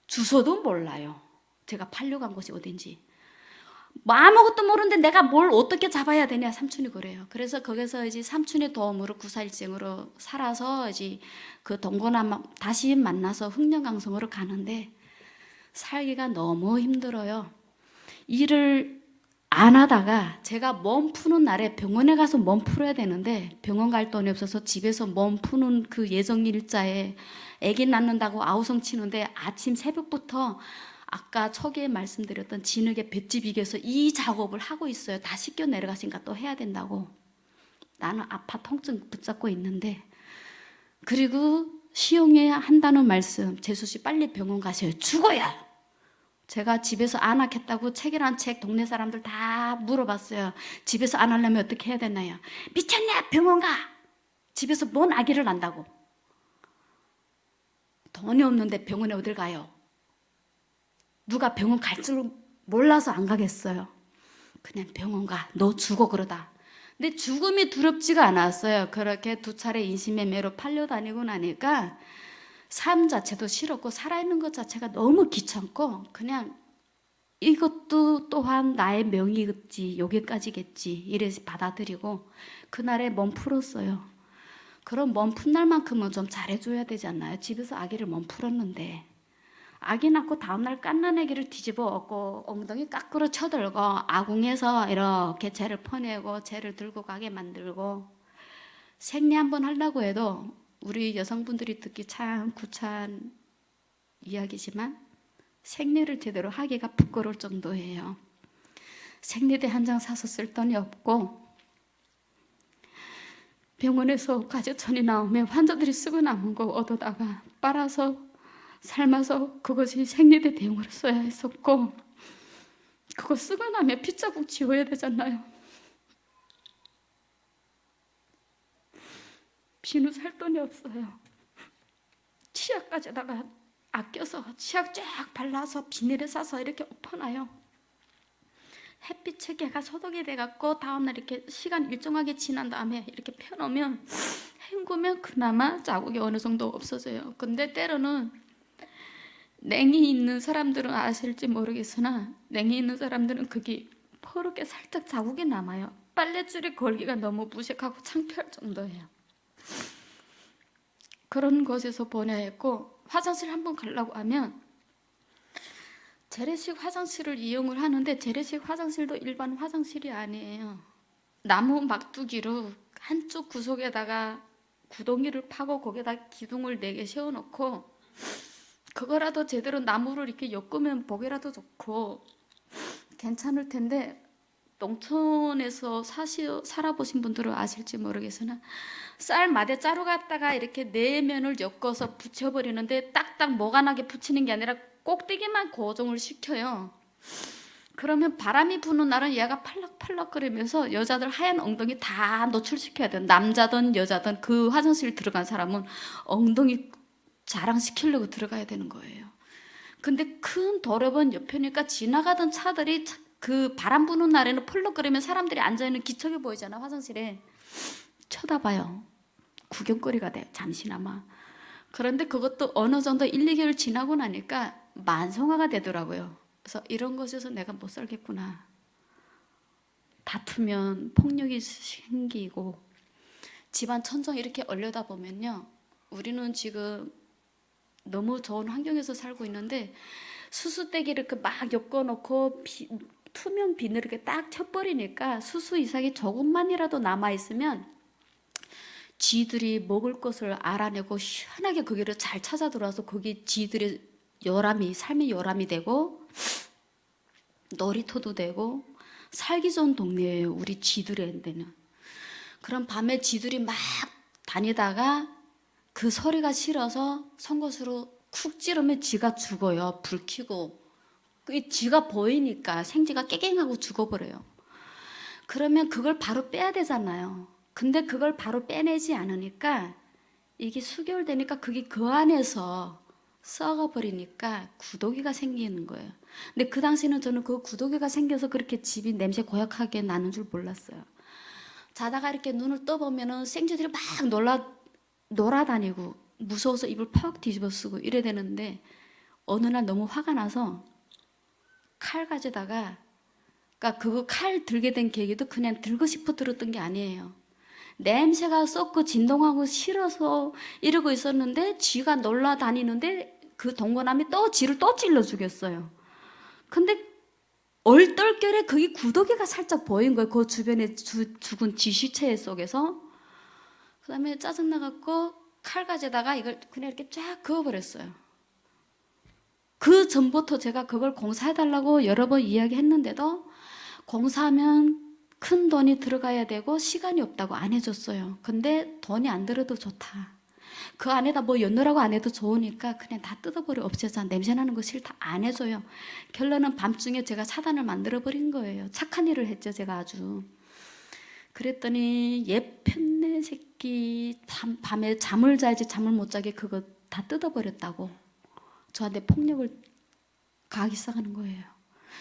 주소도 몰라요. 제가 팔려간 곳이 어딘지. 뭐 아무것도 모르는데 내가 뭘 어떻게 잡아야 되냐 삼촌이 그래요. 그래서 거기서 이제 삼촌의 도움으로 구사일생으로 살아서 이제 그 동거남 다시 만나서 흥령강성으로 가는데 살기가 너무 힘들어요. 일을 안 하다가 제가 몸 푸는 날에 병원에 가서 몸 풀어야 되는데 병원 갈 돈이 없어서 집에서 몸 푸는 그 예정 일자에 아기 낳는다고 아우성 치는데 아침 새벽부터 아까 초기에 말씀드렸던 진흙에 볏짚 이겨서 이 작업을 하고 있어요. 다 씻겨 내려가시니까 또 해야 된다고. 나는 아파 통증 붙잡고 있는데, 그리고 시용해야 한다는 말씀, 재수씨 빨리 병원 가세요. 죽어요. 제가 집에서 안 하겠다고 책이란 책 동네 사람들 다 물어봤어요. 집에서 안 하려면 어떻게 해야 되나요? 미쳤냐? 병원 가. 집에서 뭔 아기를 낳는다고. 돈이 없는데 병원에 어딜 가요? 누가 병원 갈 줄 몰라서 안 가겠어요. 그냥 병원 가. 너 죽어 그러다. 근데 죽음이 두렵지가 않았어요. 그렇게 2차례 인신매매로 팔려다니고 나니까 삶 자체도 싫었고 살아있는 것 자체가 너무 귀찮고 그냥 이것도 또한 나의 명이겠지, 여기까지겠지 이래서 받아들이고 그날에 몸 풀었어요. 그럼 몸 푼 날만큼은 좀 잘해줘야 되지 않나요? 집에서 아기를 몸 풀었는데 아기 낳고 다음날 갓난 아기를 뒤집어 엎고 엉덩이 깎으로 쳐들고 아궁에서 이렇게 쟤를 퍼내고 쟤를 들고 가게 만들고 생리 한번 하려고 해도 우리 여성분들이 듣기 참 구차한 이야기지만 생리를 제대로 하기가 부끄러울 정도예요. 생리대 한 장 사서 쓸 돈이 없고 병원에서 가재천이 나오면 환자들이 쓰고 남은 거 얻어다가 빨아서 삶아서 그것이 생리대 대용으로 써야 했었고 그거 쓰고 나면 핏자국 지워야 되잖아요. 비누 살 돈이 없어요. 치약까지다가 아껴서 치약 쫙 발라서 비닐에 싸서 이렇게 엎어놔요. 햇빛에 걔가 소독이 돼갖고 다음날 이렇게 시간 일정하게 지난 다음에 이렇게 펴놓으면 헹구면 그나마 자국이 어느 정도 없어져요. 근데 때로는 냉이 있는 사람들은 아실지 모르겠으나 냉이 있는 사람들은 그게 퍼렇게 살짝 자국이 남아요. 빨랫줄이 걸기가 너무 무색하고 창피할 정도예요. 그런 곳에서 보내야 했고 화장실 한번 가려고 하면 재래식 화장실을 이용을 하는데 재래식 화장실도 일반 화장실이 아니에요. 나무 막두기로 한쪽 구석에다가 구덩이를 파고 거기다 기둥을 4개 세워놓고 그거라도 제대로 나무를 이렇게 엮으면 보기라도 좋고 괜찮을 텐데 농촌에서 살아보신 분들은 아실지 모르겠으나 쌀 마대 자루 갖다가 이렇게 4면을 엮어서 붙여버리는데 딱딱 뭐가 나게 붙이는 게 아니라 꼭대기만 고정을 시켜요. 그러면 바람이 부는 날은 얘가 팔락팔락거리면서 여자들 하얀 엉덩이 다 노출시켜야 돼요. 남자든 여자든 그 화장실 들어간 사람은 엉덩이 자랑시키려고 들어가야 되는 거예요. 근데 큰 도로변 옆이니까 지나가던 차들이 그 바람 부는 날에는 펄럭거리면 사람들이 앉아있는 기척이 보이잖아. 화장실에 쳐다봐요. 구경거리가 돼요. 잠시나마. 그런데 그것도 어느 정도 1, 2개월 지나고 나니까 만성화가 되더라고요. 그래서 이런 곳에서 내가 못 살겠구나. 다투면 폭력이 생기고 집안 천정 이렇게 얼려다 보면요. 우리는 지금 너무 좋은 환경에서 살고 있는데 수수대기를 이렇게 막 엮어놓고 투명 비늘 이렇게 딱 쳐버리니까 수수 이삭이 조금만이라도 남아있으면 쥐들이 먹을 것을 알아내고 시원하게 거기를 잘 찾아 들어와서 거기 쥐들의 삶의 요람이 되고 놀이터도 되고 살기 좋은 동네예요. 우리 쥐들의 데는. 그럼 밤에 쥐들이 막 다니다가 그 소리가 싫어서 송곳으로 쿡 찌르면 쥐가 죽어요. 불 켜고. 그 쥐가 보이니까 생쥐가 깨갱하고 죽어버려요. 그러면 그걸 바로 빼야 되잖아요. 근데 그걸 바로 빼내지 않으니까 이게 수개월 되니까 그게 그 안에서 썩어버리니까 구더기가 생기는 거예요. 근데 그 당시에는 저는 그 구더기가 생겨서 그렇게 집이 냄새 고약하게 나는 줄 몰랐어요. 자다가 이렇게 눈을 떠보면은 생쥐들이 막 놀아다니고 무서워서 입을 팍 뒤집어 쓰고 이래야 되는데 어느 날 너무 화가 나서 칼 가져다가 그러니까 그거 칼 들게 된 계기도 그냥 들고 싶어 들었던 게 아니에요. 냄새가 썩고 진동하고 싫어서 이러고 있었는데 쥐가 놀라다니는데 그 동거남이 또 쥐를 또 찔러 죽였어요. 근데 얼떨결에 그게 구더기가 살짝 보인 거예요. 그 주변에 죽은 쥐 시체 속에서. 그 다음에 짜증나갖고 칼 가져다가 이걸 그냥 이렇게 쫙 그어버렸어요. 그 전부터 제가 그걸 공사해달라고 여러 번 이야기했는데도 공사하면 큰 돈이 들어가야 되고 시간이 없다고 안 해줬어요. 근데 돈이 안 들어도 좋다. 그 안에다 뭐 넣으라고 안 해도 좋으니까 그냥 다 뜯어버려 없애자. 냄새나는 거 싫다. 안 해줘요. 결론은 밤중에 제가 차단을 만들어버린 거예요. 착한 일을 했죠, 제가 아주. 그랬더니 얘 편네 새끼 밤에 잠을 자야지 잠을 못 자게 그거 다 뜯어버렸다고 저한테 폭력을 가하기 시작하는 거예요.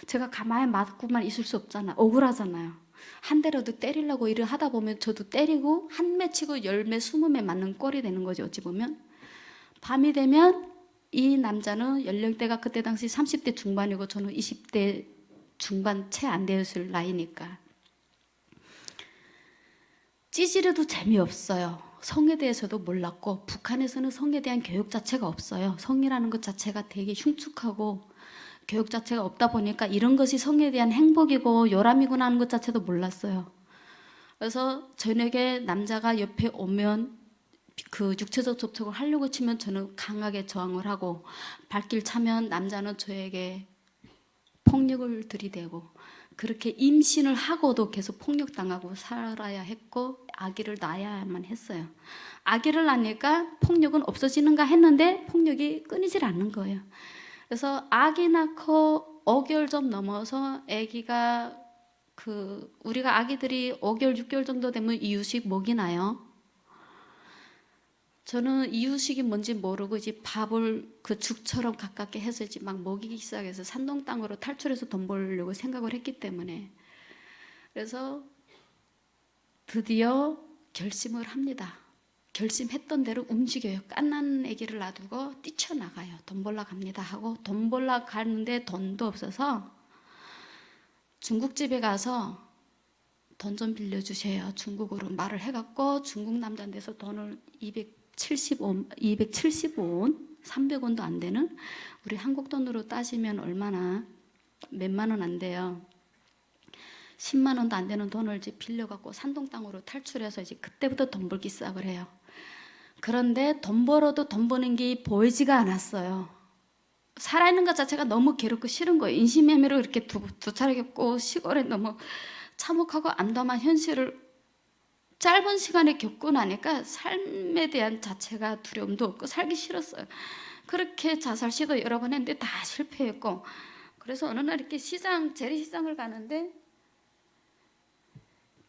제가 가만히 맞고만 있을 수 없잖아. 억울하잖아요. 한 대라도 때리려고 일을 하다 보면 저도 때리고 한 매 치고 10매 20매 맞는 꼴이 되는 거죠. 어찌 보면. 밤이 되면 이 남자는 연령대가 그때 당시 30대 중반이고 저는 20대 중반 채 안 되었을 나이니까 찌질해도 재미없어요. 성에 대해서도 몰랐고 북한에서는 성에 대한 교육 자체가 없어요. 성이라는 것 자체가 되게 흉측하고 교육 자체가 없다 보니까 이런 것이 성에 대한 행복이고 요람이구나 하는 것 자체도 몰랐어요. 그래서 저녁에 남자가 옆에 오면 그 육체적 접촉을 하려고 치면 저는 강하게 저항을 하고 발길 차면 남자는 저에게 폭력을 들이대고 그렇게 임신을 하고도 계속 폭력당하고 살아야 했고 아기를 낳아야만 했어요. 아기를 낳으니까 폭력은 없어지는가 했는데 폭력이 끊이질 않는 거예요. 그래서 아기 낳고 5개월 좀 넘어서 아기가 우리가 아기들이 5개월 6개월 정도 되면 이유식 먹이 나요. 저는 이유식이 뭔지 모르고 이제 밥을 그 죽처럼 가깝게 해서 이제 막 먹이기 시작해서 산동 땅으로 탈출해서 돈 벌려고 생각을 했기 때문에 그래서 드디어 결심을 합니다. 결심했던 대로 움직여요. 갓난 아기를 놔두고 뛰쳐나가요. 돈 벌러 갑니다 하고 돈 벌러 가는데 돈도 없어서 중국집에 가서 돈 좀 빌려주세요. 중국어로 말을 해갖고 중국 남자한테서 돈을 270원, 300원도 안 되는 우리 한국 돈으로 따지면 얼마나 몇만 원 안 돼요. 10만 원도 안 되는 돈을 이제 빌려갖고 산동 땅으로 탈출해서 이제 그때부터 돈 벌기 시작을 해요. 그런데 돈 벌어도 돈 버는 게 보이지가 않았어요. 살아있는 것 자체가 너무 괴롭고 싫은 거예요. 인신매매로 이렇게 두 차례 겪고 시골에 너무 참혹하고 암담한 현실을 짧은 시간에 겪고 나니까 삶에 대한 자체가 두려움도 없고 살기 싫었어요. 그렇게 자살 시도 여러 번 했는데 다 실패했고 그래서 어느 날 이렇게 재래시장을 가는데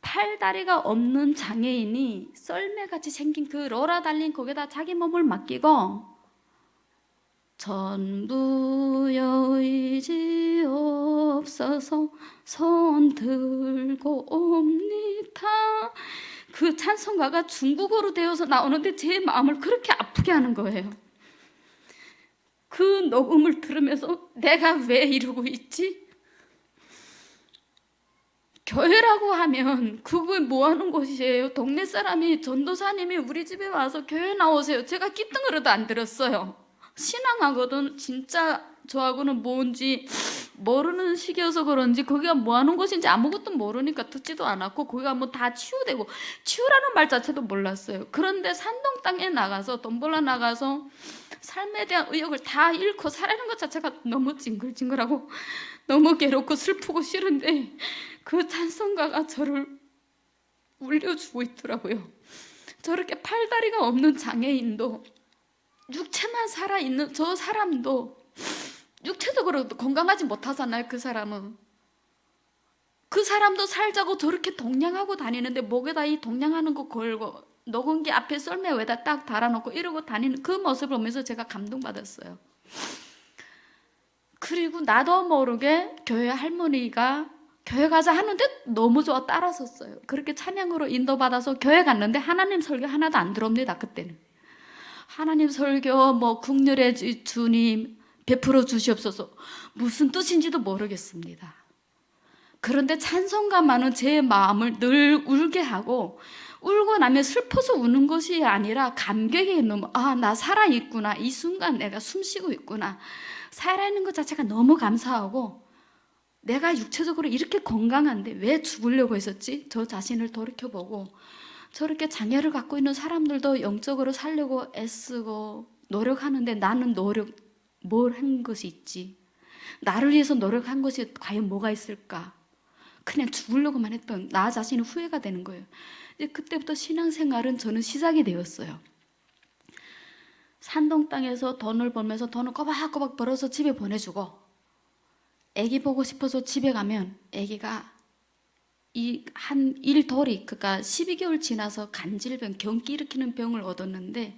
팔다리가 없는 장애인이 썰매같이 생긴 그 로라 달린 거기다 자기 몸을 맡기고 전부여 의지 없어서 손 들고 옵니다. 그 찬송가가 중국어로 되어서 나오는데 제 마음을 그렇게 아프게 하는 거예요. 그 녹음을 들으면서 내가 왜 이러고 있지? 교회라고 하면 그거 뭐 하는 곳이에요? 동네 사람이 전도사님이 우리 집에 와서 교회 나오세요. 제가 끼뚱으로도 안 들었어요. 신앙하거든 진짜 저하고는 뭔지 모르는 시기여서 그런지 거기가 뭐 하는 곳인지 아무것도 모르니까 듣지도 않았고 거기가 뭐 다 치유되고 치유라는 말 자체도 몰랐어요. 그런데 산동 땅에 나가서 돈 벌러 나가서 삶에 대한 의욕을 다 잃고 살아가는 것 자체가 너무 징글징글하고 너무 괴롭고 슬프고 싫은데 그 찬송가가 저를 울려주고 있더라고요. 저렇게 팔다리가 없는 장애인도 육체만 살아있는 저 사람도 육체적으로 건강하지 못하잖아요. 그 사람은 그 사람도 살자고 저렇게 동냥하고 다니는데 목에다 이 동냥하는 거 걸고 녹음기 앞에 썰매에다 딱 달아놓고 이러고 다니는 그 모습을 보면서 제가 감동받았어요. 그리고 나도 모르게 교회 할머니가 교회 가자 하는데 너무 좋아 따라섰어요. 그렇게 찬양으로 인도받아서 교회 갔는데 하나님 설교 하나도 안 들어옵니다. 그때는 하나님 설교 뭐 국률의 주님 베풀어 주시옵소서 무슨 뜻인지도 모르겠습니다. 그런데 찬송가만은 제 마음을 늘 울게 하고 울고 나면 슬퍼서 우는 것이 아니라 감격에 너무 나 살아있구나. 이 순간 내가 숨쉬고 있구나. 살아있는 것 자체가 너무 감사하고 내가 육체적으로 이렇게 건강한데 왜 죽으려고 했었지? 저 자신을 돌이켜보고 저렇게 장애를 갖고 있는 사람들도 영적으로 살려고 애쓰고 노력하는데 나는 뭘 한 것이 있지? 나를 위해서 노력한 것이 과연 뭐가 있을까? 그냥 죽으려고만 했던 나 자신이 후회가 되는 거예요. 이제 그때부터 신앙생활은 저는 시작이 되었어요. 산동 땅에서 돈을 벌면서 돈을 꼬박꼬박 벌어서 집에 보내주고, 애기 보고 싶어서 집에 가면 애기가 한 일돌이, 그러니까 12개월 지나서 간질병, 경기 일으키는 병을 얻었는데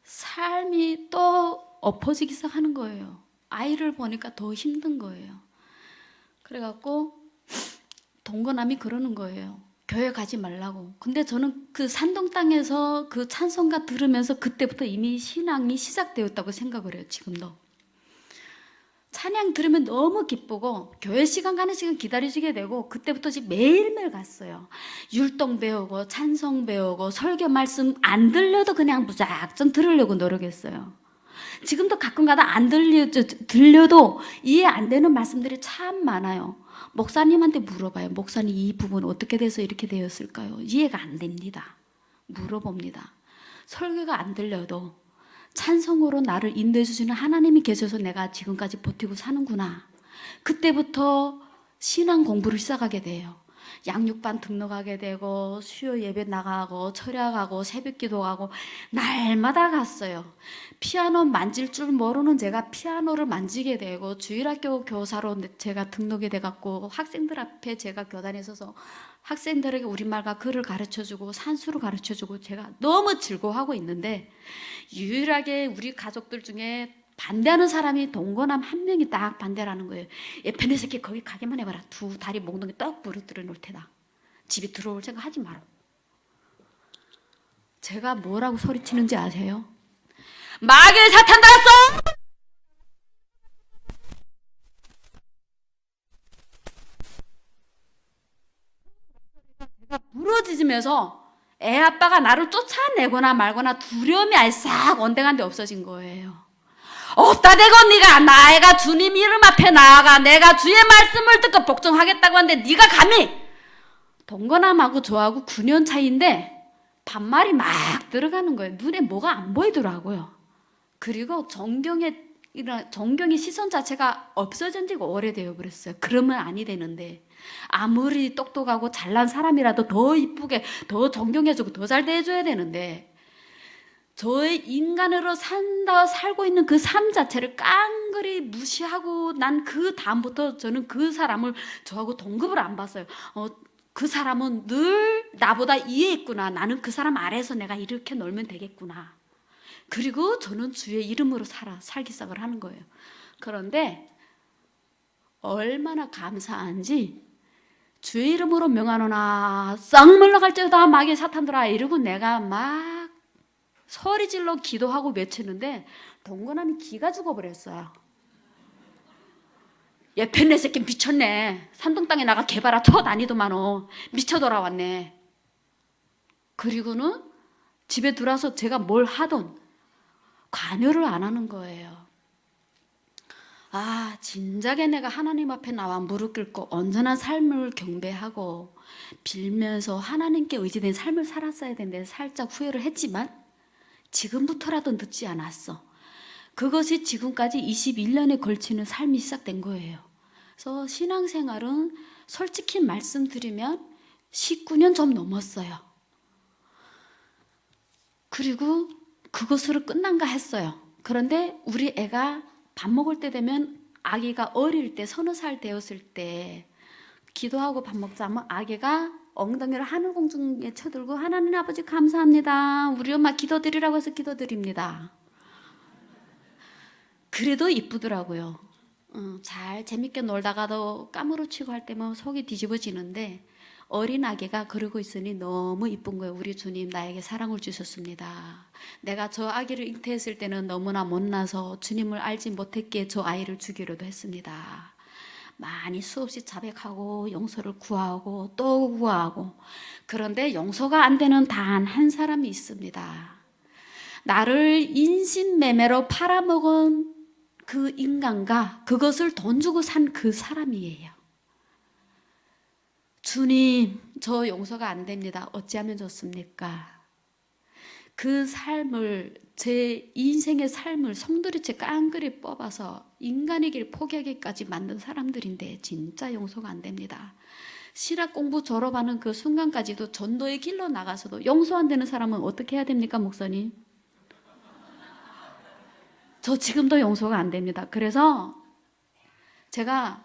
삶이 또 엎어지기 시작하는 거예요. 아이를 보니까 더 힘든 거예요. 그래갖고 동거남이 그러는 거예요. 교회 가지 말라고. 근데 저는 그 산동 땅에서 그 찬송가 들으면서 그때부터 이미 신앙이 시작되었다고 생각을 해요. 지금도 찬양 들으면 너무 기쁘고 교회 시간 가는 시간 기다려지게 되고, 그때부터 지금 매일매일 갔어요. 율동 배우고 찬송 배우고 설교 말씀 안 들려도 그냥 무작정 들으려고 노력했어요. 지금도 가끔가다 안 들려도 이해 안 되는 말씀들이 참 많아요. 목사님한테 물어봐요. 목사님, 이 부분 어떻게 돼서 이렇게 되었을까요? 이해가 안 됩니다. 물어봅니다. 설교가 안 들려도 찬송으로 나를 인도해 주시는 하나님이 계셔서 내가 지금까지 버티고 사는구나. 그때부터 신앙 공부를 시작하게 돼요. 양육반 등록하게 되고 수요 예배 나가고 철야가고 새벽기도 가고 날마다 갔어요. 피아노 만질 줄 모르는 제가 피아노를 만지게 되고, 주일학교 교사로 제가 등록이 돼갖고 학생들 앞에 제가 교단에 서서 학생들에게 우리말과 글을 가르쳐주고 산수를 가르쳐주고 제가 너무 즐거워하고 있는데, 유일하게 우리 가족들 중에 반대하는 사람이 동거남 한 명이 딱 반대라는 거예요. 에페네 새끼 거기 가게만 해봐라. 두 다리 몽둥이 떡 부러뜨려 놓을 테다. 집에 들어올 생각 하지 마라. 제가 뭐라고 소리치는지 아세요? 마귀의 사탄 달았어! 제가 부러지면서 애 아빠가 나를 쫓아내거나 말거나 두려움이 알싹 온데간데 없어진 거예요. 어따 대고 네가 나애가 주님 이름 앞에 나아가 내가 주의 말씀을 듣고 복종하겠다고 하는데 네가 감히. 동거남하고 저하고 9년 차이인데 반말이 막 들어가는 거예요. 눈에 뭐가 안 보이더라고요. 그리고 정경의 시선 자체가 없어진 지가 오래되어 버렸어요. 그러면 아니 되는데, 아무리 똑똑하고 잘난 사람이라도 더 이쁘게 더 존경해주고 더 잘 대해줘야 되는데, 저의 인간으로 살고 있는 그 삶 자체를 깡그리 무시하고 난 그 다음부터 저는 그 사람을 저하고 동급을 안 봤어요. 그 사람은 늘 나보다 위에 있구나. 나는 그 사람 아래에서 내가 이렇게 놀면 되겠구나. 그리고 저는 주의 이름으로 살기 시작을 하는 거예요. 그런데 얼마나 감사한지, 주의 이름으로 명하노나 썩 물러갈지어다 마귀의 사탄들아 이러고 내가 막 소리질러 기도하고 외치는데 동거남이 기가 죽어버렸어요. 예편네 새끼 미쳤네. 산동 땅에 나가 개발아 쳐다니더만어. 미쳐 돌아왔네. 그리고는 집에 들어와서 제가 뭘 하던 관여를 안 하는 거예요. 아, 진작에 내가 하나님 앞에 나와 무릎 꿇고 온전한 삶을 경배하고 빌면서 하나님께 의지된 삶을 살았어야 되는데 살짝 후회를 했지만 지금부터라도 늦지 않았어. 그것이 지금까지 21년에 걸치는 삶이 시작된 거예요. 그래서 신앙생활은 솔직히 말씀드리면 19년 좀 넘었어요. 그리고 그것으로 끝난가 했어요. 그런데 우리 애가 밥 먹을 때 되면, 아기가 어릴 때 서너 살 되었을 때 기도하고 밥 먹자면 아기가 엉덩이를 하늘 공중에 쳐들고 하나님 아버지 감사합니다. 우리 엄마 기도드리라고 해서 기도드립니다. 그래도 이쁘더라고요. 잘 재밌게 놀다가도 까무러치고 할 때면 속이 뒤집어지는데 어린 아기가 그러고 있으니 너무 이쁜 거예요. 우리 주님 나에게 사랑을 주셨습니다. 내가 저 아기를 잉태했을 때는 너무나 못나서 주님을 알지 못했기에 저 아이를 주기로도 했습니다. 많이 수없이 자백하고 용서를 구하고 또 구하고, 그런데 용서가 안 되는 단 한 사람이 있습니다. 나를 인신매매로 팔아먹은 그 인간과 그것을 돈 주고 산 그 사람이에요. 주님, 저 용서가 안 됩니다. 어찌하면 좋습니까? 그 삶을, 제 인생의 삶을 송두리째 깡그리 뽑아서 인간의 길 포기하기까지 만든 사람들인데 진짜 용서가 안 됩니다. 신학 공부 졸업하는 그 순간까지도 전도의 길로 나가서도 용서 안 되는 사람은 어떻게 해야 됩니까, 목사님? 저 지금도 용서가 안 됩니다. 그래서 제가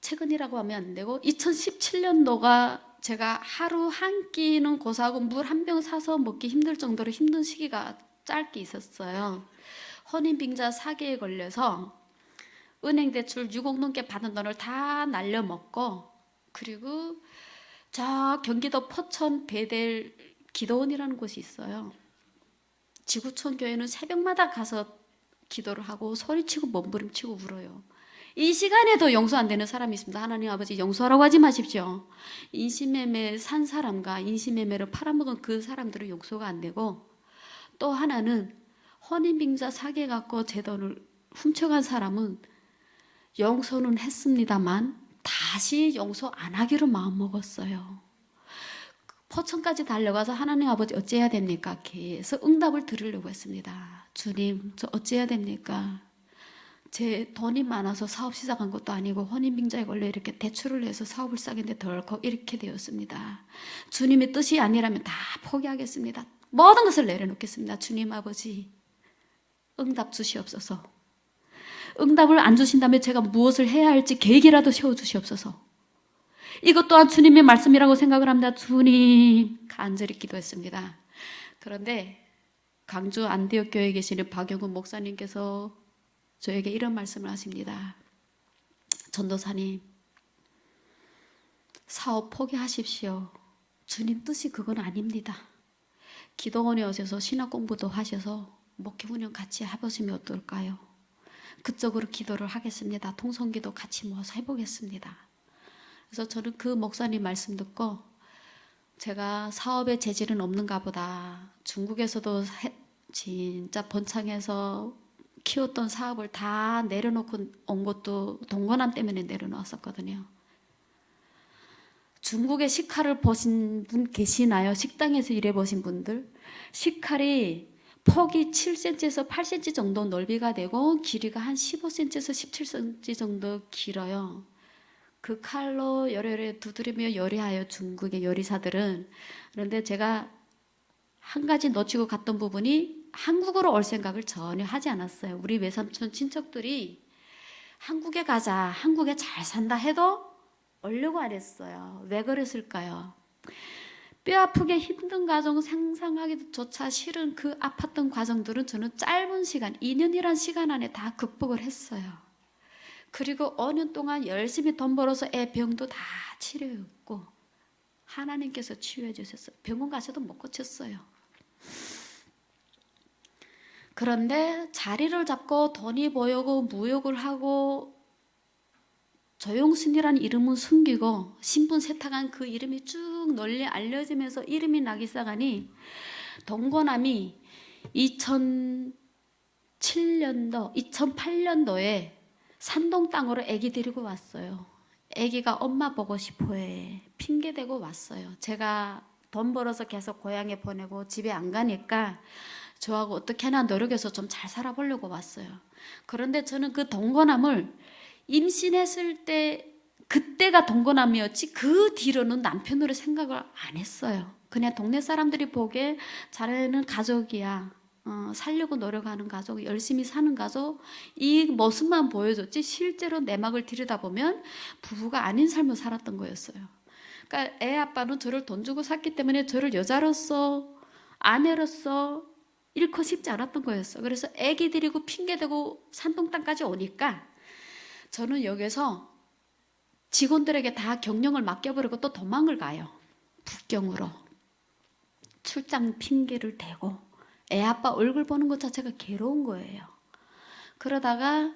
최근이라고 하면 안 되고 2017년도가 제가 하루 한 끼는 고사하고 물 한 병 사서 먹기 힘들 정도로 힘든 시기가 짧게 있었어요. 혼인빙자 사기에 걸려서 은행 대출 6억 넘게 받은 돈을 다 날려먹고, 그리고 저 경기도 포천 베델 기도원이라는 곳이 있어요. 지구촌 교회는 새벽마다 가서 기도를 하고 소리치고 몸부림치고 울어요. 이 시간에도 용서 안 되는 사람이 있습니다. 하나님 아버지, 용서라고 하지 마십시오. 인신매매 산 사람과 인신매매를 팔아먹은 그 사람들은 용서가 안 되고, 또 하나는 혼인빙자 사기해 갖고 제 돈을 훔쳐간 사람은 용서는 했습니다만 다시 용서 안 하기로 마음먹었어요. 포천까지 달려가서 하나님 아버지 어찌해야 됩니까? 계속 응답을 드리려고 했습니다. 주님, 저 어찌해야 됩니까? 제 돈이 많아서 사업 시작한 것도 아니고 혼인빙자에 걸려 이렇게 대출을 해서 사업을 시작했는데 덜컥 이렇게 되었습니다. 주님의 뜻이 아니라면 다 포기하겠습니다. 모든 것을 내려놓겠습니다. 주님 아버지, 응답 주시옵소서. 응답을 안 주신다면 제가 무엇을 해야 할지 계획이라도 세워주시옵소서. 이것 또한 주님의 말씀이라고 생각을 합니다. 주님, 간절히 기도했습니다. 그런데 광주 안디옥 교회에 계시는 박영훈 목사님께서 저에게 이런 말씀을 하십니다. 전도사님, 사업 포기하십시오. 주님 뜻이 그건 아닙니다. 기도원에 오셔서 신학 공부도 하셔서 목회 운영 같이 해보시면 어떨까요? 그쪽으로 기도를 하겠습니다. 통성기도 같이 모아서 해보겠습니다. 그래서 저는 그 목사님 말씀 듣고, 제가 사업에 재질은 없는가 보다. 중국에서도 진짜 번창해서 키웠던 사업을 다 내려놓고 온 것도 동거남 때문에 내려놓았었거든요. 중국의 식칼을 보신 분 계시나요? 식당에서 일해보신 분들? 식칼이 폭이 7cm에서 8cm 정도 넓이가 되고 길이가 한 15cm에서 17cm 정도 길어요. 그 칼로 요리를 두드리며 요리하여 중국의 요리사들은. 그런데 제가 한 가지 놓치고 갔던 부분이 한국으로 올 생각을 전혀 하지 않았어요. 우리 외삼촌 친척들이 한국에 가자, 한국에 잘 산다 해도 오려고 안 했어요. 왜 그랬을까요? 뼈 아프게 힘든 과정 상상하기조차 싫은 그 아팠던 과정들은 저는 짧은 시간, 2년이란 시간 안에 다 극복을 했어요. 그리고 5년 동안 열심히 돈 벌어서 애 병도 다 치료했고 하나님께서 치유해 주셨어요. 병원 가서도 못 고쳤어요. 그런데 자리를 잡고 돈이 보이고 무욕을 하고 조용순이라는 이름은 숨기고 신분 세탁한 그 이름이 쭉 널리 알려지면서 이름이 나기 시작하니 동거남이 2008년도에 산동 땅으로 아기 데리고 왔어요. 아기가 엄마 보고 싶어해 핑계대고 왔어요. 제가 돈 벌어서 계속 고향에 보내고 집에 안 가니까 저하고 어떻게 하나 노력해서 좀 잘 살아보려고 왔어요. 그런데 저는 그 동거남을 임신했을 때 그때가 동거남이었지 그 뒤로는 남편으로 생각을 안 했어요. 그냥 동네 사람들이 보기에 자네는 가족이야, 살려고 노력하는 가족, 열심히 사는 가족, 이 모습만 보여줬지 실제로 내막을 들여다보면 부부가 아닌 삶을 살았던 거였어요. 그러니까 애 아빠는 저를 돈 주고 샀기 때문에 저를 여자로서 아내로서 잃고 싶지 않았던 거였어요. 그래서 애기 데리고 핑계대고 산동 땅까지 오니까 저는 여기서 직원들에게 다 경영을 맡겨버리고 또 도망을 가요. 북경으로 출장 핑계를 대고 애 아빠 얼굴 보는 것 자체가 괴로운 거예요. 그러다가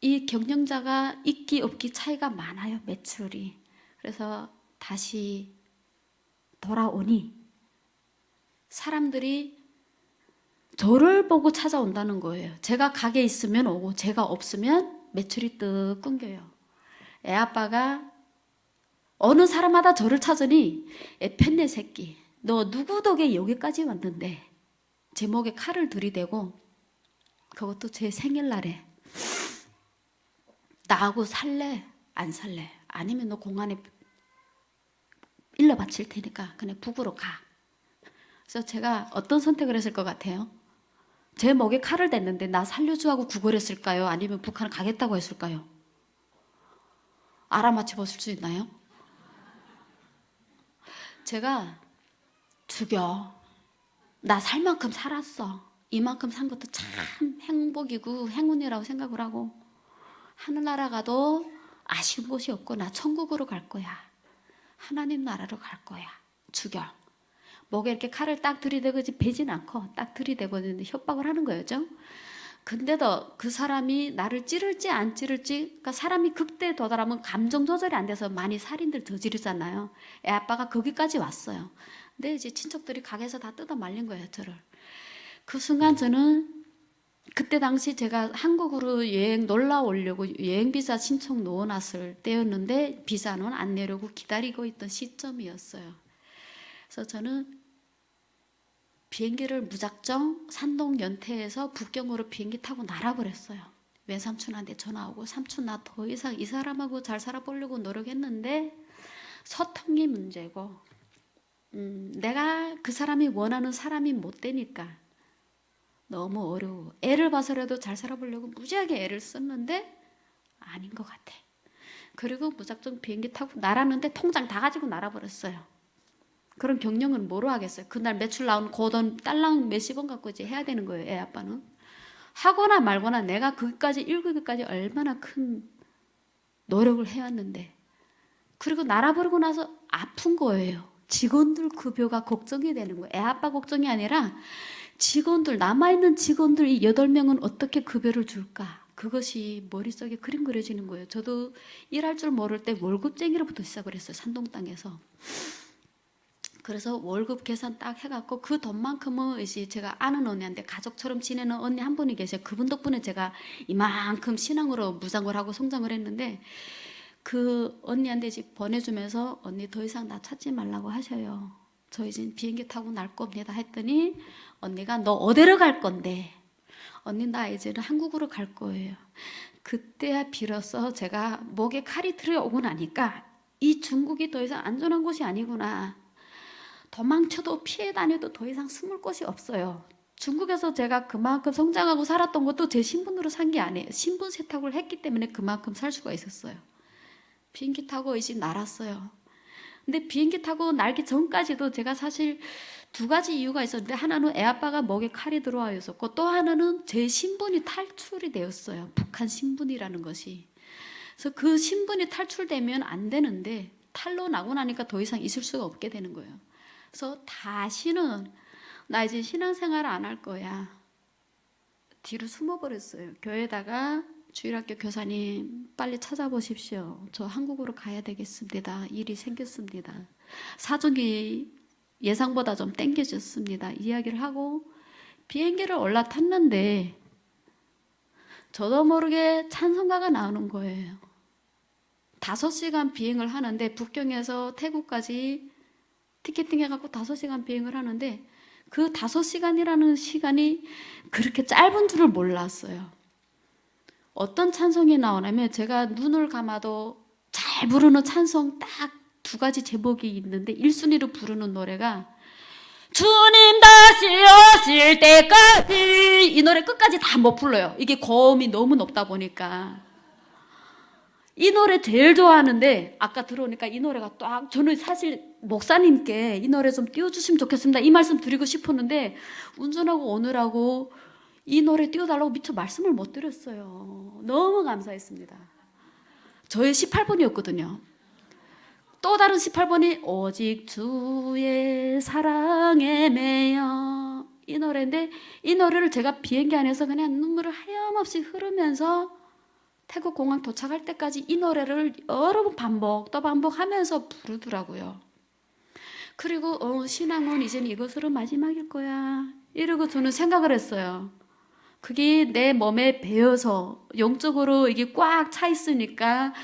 이 경영자가 있기 없기 차이가 많아요. 매출이. 그래서 다시 돌아오니 사람들이 저를 보고 찾아온다는 거예요. 제가 가게에 있으면 오고 제가 없으면 매출이 뚝 끊겨요. 애 아빠가 어느 사람마다 저를 찾으니 에펜네 새끼, 너 누구 덕에 여기까지 왔는데 제 목에 칼을 들이대고 그것도 제 생일날에 나하고 살래? 안 살래? 아니면 너 공안에 일러 바칠 테니까 그냥 북으로 가. 그래서 제가 어떤 선택을 했을 것 같아요? 제 목에 칼을 댔는데 나 살려주하고 구걸했을까요? 아니면 북한 가겠다고 했을까요? 알아맞혀 보실 수 있나요? 제가 죽여. 나 살 만큼 살았어. 이만큼 산 것도 참 행복이고 행운이라고 생각을 하고 하늘나라 가도 아쉬운 곳이 없고 나 천국으로 갈 거야. 하나님 나라로 갈 거야. 죽여. 목에 이렇게 칼을 딱 들이대고 베진 않고 딱 들이대고 협박을 하는 거였죠. 근데도 그 사람이 나를 찌를지 안 찌를지, 그러니까 사람이 극대에 도달하면 감정 조절이 안 돼서 많이 살인들 저지르잖아요. 애 아빠가 거기까지 왔어요. 근데 이제 친척들이 가게에서 다 뜯어 말린 거예요, 저를. 그 순간 저는 그때 당시 제가 한국으로 여행 놀러 오려고 여행 비자 신청 넣어놨을 때였는데 비자는 안 내려고 기다리고 있던 시점이었어요. 그래서 저는 비행기를 무작정 산동 연태에서 북경으로 비행기 타고 날아버렸어요. 외삼촌한테 전화 오고 삼촌 나 더 이상 이 사람하고 잘 살아보려고 노력했는데 소통이 문제고 내가 그 사람이 원하는 사람이 못 되니까 너무 어려워. 애를 봐서라도 잘 살아보려고 무지하게 애를 썼는데 아닌 것 같아. 그리고 무작정 비행기 타고 날았는데 통장 다 가지고 날아버렸어요. 그런 경영은 뭐로 하겠어요? 그날 매출 나온 그 돈 딸랑 몇십 원 갖고 이제 해야 되는 거예요. 애 아빠는. 하거나 말거나 내가 거기까지 1급까지 얼마나 큰 노력을 해왔는데 그리고 날아버리고 나서 아픈 거예요. 직원들 급여가 걱정이 되는 거예요. 애 아빠 걱정이 아니라 직원들, 남아있는 직원들 이 8명은 어떻게 급여를 줄까? 그것이 머릿속에 그림 그려지는 거예요. 저도 일할 줄 모를 때 월급쟁이로부터 시작을 했어요. 산동 땅에서. 그래서 월급 계산 딱 해갖고 그 돈만큼은 이제 제가 아는 언니한테 가족처럼 지내는 언니 한 분이 계세요. 그분 덕분에 제가 이만큼 신앙으로 무장을 하고 성장을 했는데 그 언니한테 이제 보내주면서 언니 더 이상 나 찾지 말라고 하셔요. 저 이제 비행기 타고 날 겁니다 했더니 언니가 너 어디로 갈 건데? 언니 나 이제는 한국으로 갈 거예요. 그때야 비로소 제가 목에 칼이 들어오고 나니까 이 중국이 더 이상 안전한 곳이 아니구나. 도망쳐도 피해 다녀도 더 이상 숨을 곳이 없어요. 중국에서 제가 그만큼 성장하고 살았던 것도 제 신분으로 산 게 아니에요. 신분 세탁을 했기 때문에 그만큼 살 수가 있었어요. 비행기 타고 이제 날았어요. 근데 비행기 타고 날기 전까지도 제가 사실 두 가지 이유가 있었는데 하나는 애 아빠가 목에 칼이 들어와 있었고 또 하나는 제 신분이 탈출이 되었어요. 북한 신분이라는 것이. 그래서 그 신분이 탈출되면 안 되는데 탈로 나고 나니까 더 이상 있을 수가 없게 되는 거예요. 그래서 다시는 나 이제 신앙생활 안 할 거야. 뒤로 숨어버렸어요. 교회에다가 주일학교 교사님 빨리 찾아보십시오. 저 한국으로 가야 되겠습니다. 일이 생겼습니다. 사정이 예상보다 좀 땡겨졌습니다. 이야기를 하고 비행기를 올라탔는데 저도 모르게 찬송가가 나오는 거예요. 5시간 비행을 하는데 북경에서 태국까지 티켓팅 해갖고 5시간 비행을 하는데 그 5시간이라는 시간이 그렇게 짧은 줄을 몰랐어요. 어떤 찬송이 나오냐면 제가 눈을 감아도 잘 부르는 찬송 딱 2가지 제목이 있는데 1순위로 부르는 노래가 주님 다시 오실 때까지 이 노래 끝까지 다 못 불러요. 이게 고음이 너무 높다 보니까 이 노래 제일 좋아하는데 아까 들어오니까 이 노래가 딱 저는 사실 목사님께 이 노래 좀 띄워주시면 좋겠습니다. 이 말씀 드리고 싶었는데 운전하고 오느라고 이 노래 띄워달라고 미처 말씀을 못 드렸어요. 너무 감사했습니다. 저의 18번이었거든요. 또 다른 18번이 오직 주의 사랑에 매여 이 노래인데 이 노래를 제가 비행기 안에서 그냥 눈물을 하염없이 흐르면서 태국 공항 도착할 때까지 이 노래를 여러 번 반복 또 반복하면서 부르더라고요. 그리고 신앙은 이제는 이것으로 마지막일 거야 이러고 저는 생각을 했어요. 그게 내 몸에 배어서 영적으로 이게 꽉 차 있으니까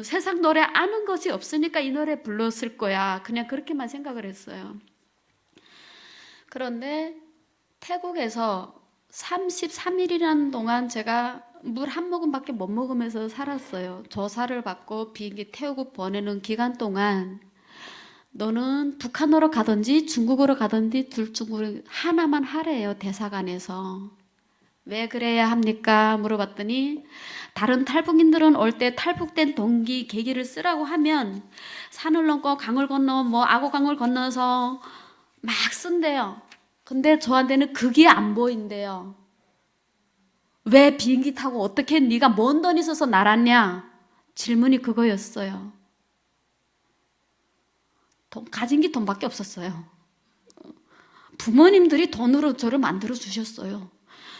세상 노래 아는 것이 없으니까 이 노래 불렀을 거야. 그냥 그렇게만 생각을 했어요. 그런데 태국에서 33일이라는 동안 제가 물 한 모금밖에 못 먹으면서 살았어요. 조사를 받고 비행기 태우고 보내는 기간 동안 너는 북한으로 가든지 중국으로 가든지 둘 중 하나만 하래요. 대사관에서. 왜 그래야 합니까? 물어봤더니 다른 탈북인들은 올 때 탈북된 동기 계기를 쓰라고 하면 산을 넘고 강을 건너 뭐 아고강을 건너서 막 쓴대요. 근데 저한테는 그게 안 보인대요. 왜 비행기 타고 어떻게 네가 먼 돈 있어서 날았냐? 질문이 그거였어요. 가진 게 돈밖에 없었어요. 부모님들이 돈으로 저를 만들어 주셨어요.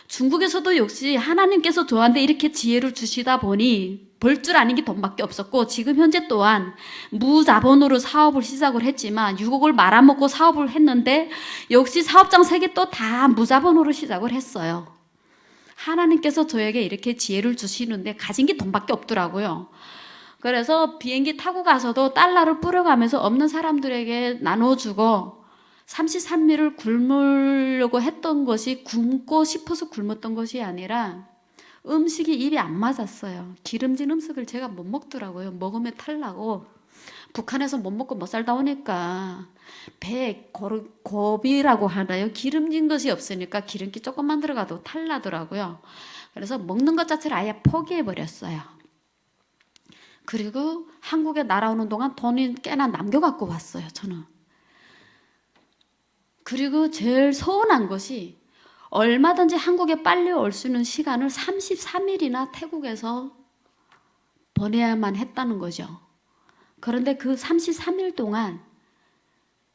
중국에서도 역시 하나님께서 저한테 이렇게 지혜를 주시다 보니 벌 줄 아는 게 돈밖에 없었고, 지금 현재 또한 무자본으로 사업을 시작을 했지만 6억을 말아먹고 사업을 했는데 역시 사업장 3개 또 다 무자본으로 시작을 했어요. 하나님께서 저에게 이렇게 지혜를 주시는데 가진 게 돈밖에 없더라고요. 그래서 비행기 타고 가서도 달러를 뿌려가면서 없는 사람들에게 나눠주고 33일을 굶으려고 했던 것이 굶고 싶어서 굶었던 것이 아니라 음식이 입에 안 맞았어요. 기름진 음식을 제가 못 먹더라고요. 먹으면 탈나고. 북한에서 못 먹고 못 살다 오니까 배에 고비라고 하나요? 기름진 것이 없으니까 기름기 조금만 들어가도 탈나더라고요. 그래서 먹는 것 자체를 아예 포기해버렸어요. 그리고 한국에 날아오는 동안 돈이 꽤나 남겨갖고 왔어요. 저는. 그리고 제일 서운한 것이 얼마든지 한국에 빨리 올 수 있는 시간을 33일이나 태국에서 보내야만 했다는 거죠. 그런데 그 33일 동안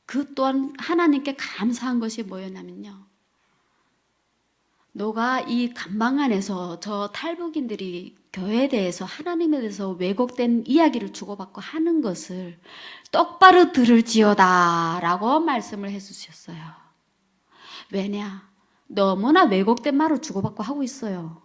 그 또한 하나님께 감사한 것이 뭐였냐면요. 너가 이 감방 안에서 저 탈북인들이 교회에 대해서 하나님에 대해서 왜곡된 이야기를 주고받고 하는 것을 똑바로 들을지어다 라고 말씀을 해주셨어요. 왜냐? 너무나 왜곡된 말을 주고받고 하고 있어요.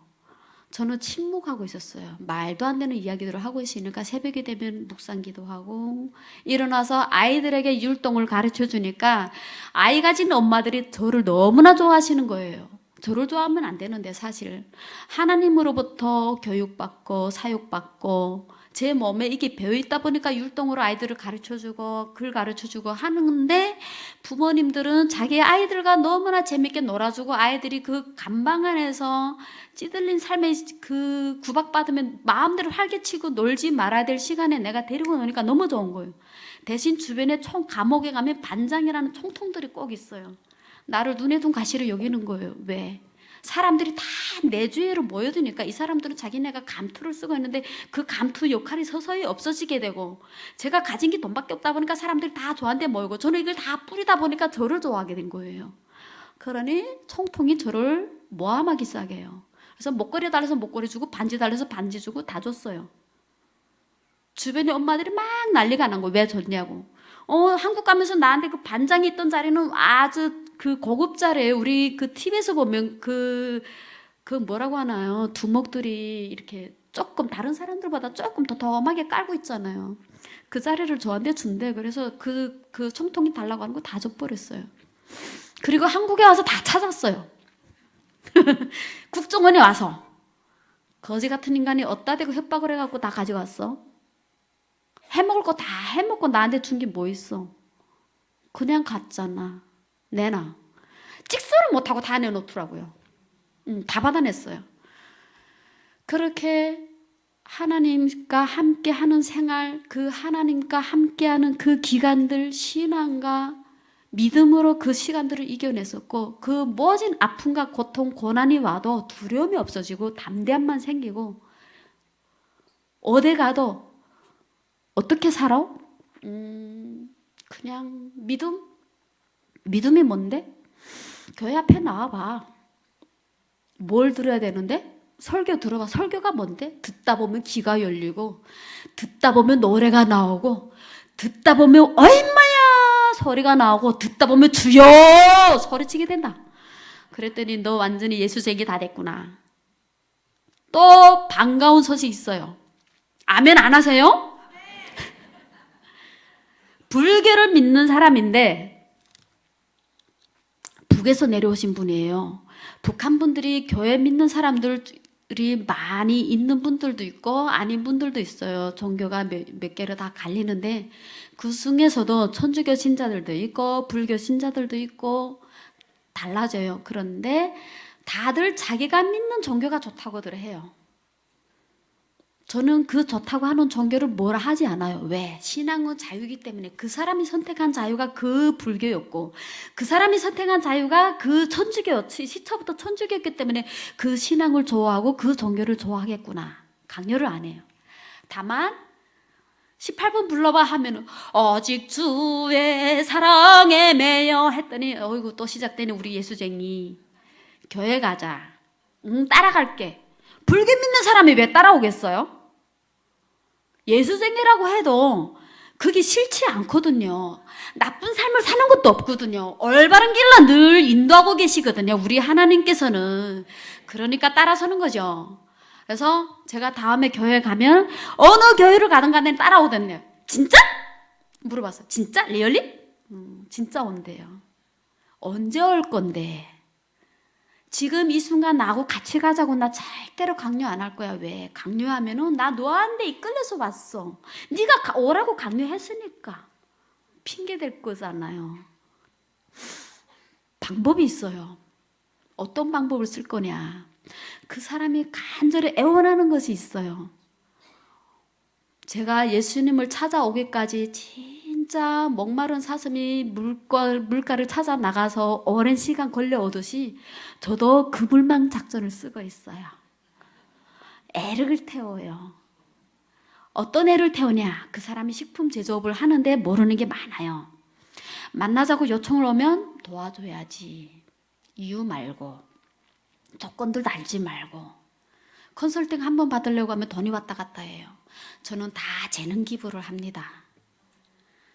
저는 침묵하고 있었어요. 말도 안 되는 이야기들을 하고 있으니까 새벽이 되면 묵상기도 하고 일어나서 아이들에게 율동을 가르쳐 주니까 아이 가진 엄마들이 저를 너무나 좋아하시는 거예요. 저를 좋아하면 안 되는데 사실 하나님으로부터 교육받고 사육받고 제 몸에 이게 배어있다 보니까 율동으로 아이들을 가르쳐주고 글 가르쳐주고 하는데 부모님들은 자기 아이들과 너무나 재밌게 놀아주고 아이들이 그 감방 안에서 찌들린 삶에 그 구박받으면 마음대로 활개치고 놀지 말아야 될 시간에 내가 데리고 노니까 너무 좋은 거예요. 대신 주변에 감옥에 가면 반장이라는 총통들이 꼭 있어요. 나를 눈에 둔 가시를 여기는 거예요. 왜? 사람들이 다 내 주위로 모여드니까 이 사람들은 자기네가 감투를 쓰고 있는데 그 감투 역할이 서서히 없어지게 되고 제가 가진 게 돈밖에 없다 보니까 사람들이 다 저한테 모이고 저는 이걸 다 뿌리다 보니까 저를 좋아하게 된 거예요. 그러니 총통이 저를 모함하기 시작해요. 그래서 목걸이 달라서 목걸이 주고 반지 달라서 반지 주고 다 줬어요. 주변에 엄마들이 막 난리가 난 거예요. 왜 줬냐고. 한국 가면서 나한테 그 반장이 있던 자리는 아주 그 고급 자리예요. 우리 그 TV에서 보면 그 뭐라고 하나요? 두목들이 이렇게 조금 다른 사람들보다 조금 더 덤하게 깔고 있잖아요. 그 자리를 저한테 준대. 그래서 그 총통이 달라고 하는 거 다 줘버렸어요. 그리고 한국에 와서 다 찾았어요. 국정원에 와서 거지 같은 인간이 어디다 대고 협박을 해갖고 다 가져갔어. 해먹을 거 다 해먹고 나한테 준 게 뭐 있어? 그냥 갔잖아. 내놔. 찍소를 못하고 다 내놓더라고요. 다 받아냈어요. 그렇게 하나님과 함께하는 생활, 그 하나님과 함께하는 그 기간들, 신앙과 믿음으로 그 시간들을 이겨냈었고 그 모진 아픔과 고통, 고난이 와도 두려움이 없어지고 담대함만 생기고 어디 가도 어떻게 살아? 그냥 믿음? 믿음이 뭔데? 교회 앞에 나와봐. 뭘 들어야 되는데? 설교 들어봐. 설교가 뭔데? 듣다 보면 귀가 열리고 듣다 보면 노래가 나오고 듣다 보면 얼마야 소리가 나오고 듣다 보면 주여 소리치게 된다. 그랬더니 너 완전히 예수쟁이 다 됐구나. 또 반가운 소식 있어요. 아멘 안 하세요? 불교를 믿는 사람인데 북에서 내려오신 분이에요. 북한 분들이 교회 믿는 사람들이 많이 있는 분들도 있고 아닌 분들도 있어요. 종교가 몇 개로 다 갈리는데 그 중에서도 천주교 신자들도 있고 불교 신자들도 있고 달라져요. 그런데 다들 자기가 믿는 종교가 좋다고들 해요. 저는 그 좋다고 하는 종교를 뭐라 하지 않아요. 왜? 신앙은 자유이기 때문에 그 사람이 선택한 자유가 그 불교였고 그 사람이 선택한 자유가 그 천주교였지. 시초부터 천주교였기 때문에 그 신앙을 좋아하고 그 종교를 좋아하겠구나. 강요를 안 해요. 다만 18분 불러봐 하면은 오직 주의 사랑에 매여 했더니 어이구 또 시작되네 우리 예수쟁이. 교회 가자. 따라갈게. 불교 믿는 사람이 왜 따라오겠어요? 예수쟁이라고 해도 그게 싫지 않거든요. 나쁜 삶을 사는 것도 없거든요. 올바른 길로 늘 인도하고 계시거든요. 우리 하나님께서는. 그러니까 따라서는 거죠. 그래서 제가 다음에 교회 가면 어느 교회를 가든 간에 따라오던데요. 진짜? 물어봤어요. 진짜? 리얼리? 진짜 온대요. 언제 올 건데? 지금 이 순간 나하고 같이 가자고 나 절대로 강요 안 할 거야. 왜? 강요하면은 나 너한테 이끌려서 왔어. 네가 오라고 강요했으니까. 핑계 댈 거잖아요. 방법이 있어요. 어떤 방법을 쓸 거냐. 그 사람이 간절히 애원하는 것이 있어요. 제가 예수님을 찾아오기까지 진짜 목마른 사슴이 물가를 찾아 나가서 오랜 시간 걸려오듯이 저도 그 물망 작전을 쓰고 있어요. 애를 태워요. 어떤 애를 태우냐? 그 사람이 식품 제조업을 하는데 모르는 게 많아요. 만나자고 요청을 오면 도와줘야지. 이유 말고 조건들 달지 말고. 컨설팅 한 번 받으려고 하면 돈이 왔다 갔다 해요. 저는 다 재능 기부를 합니다.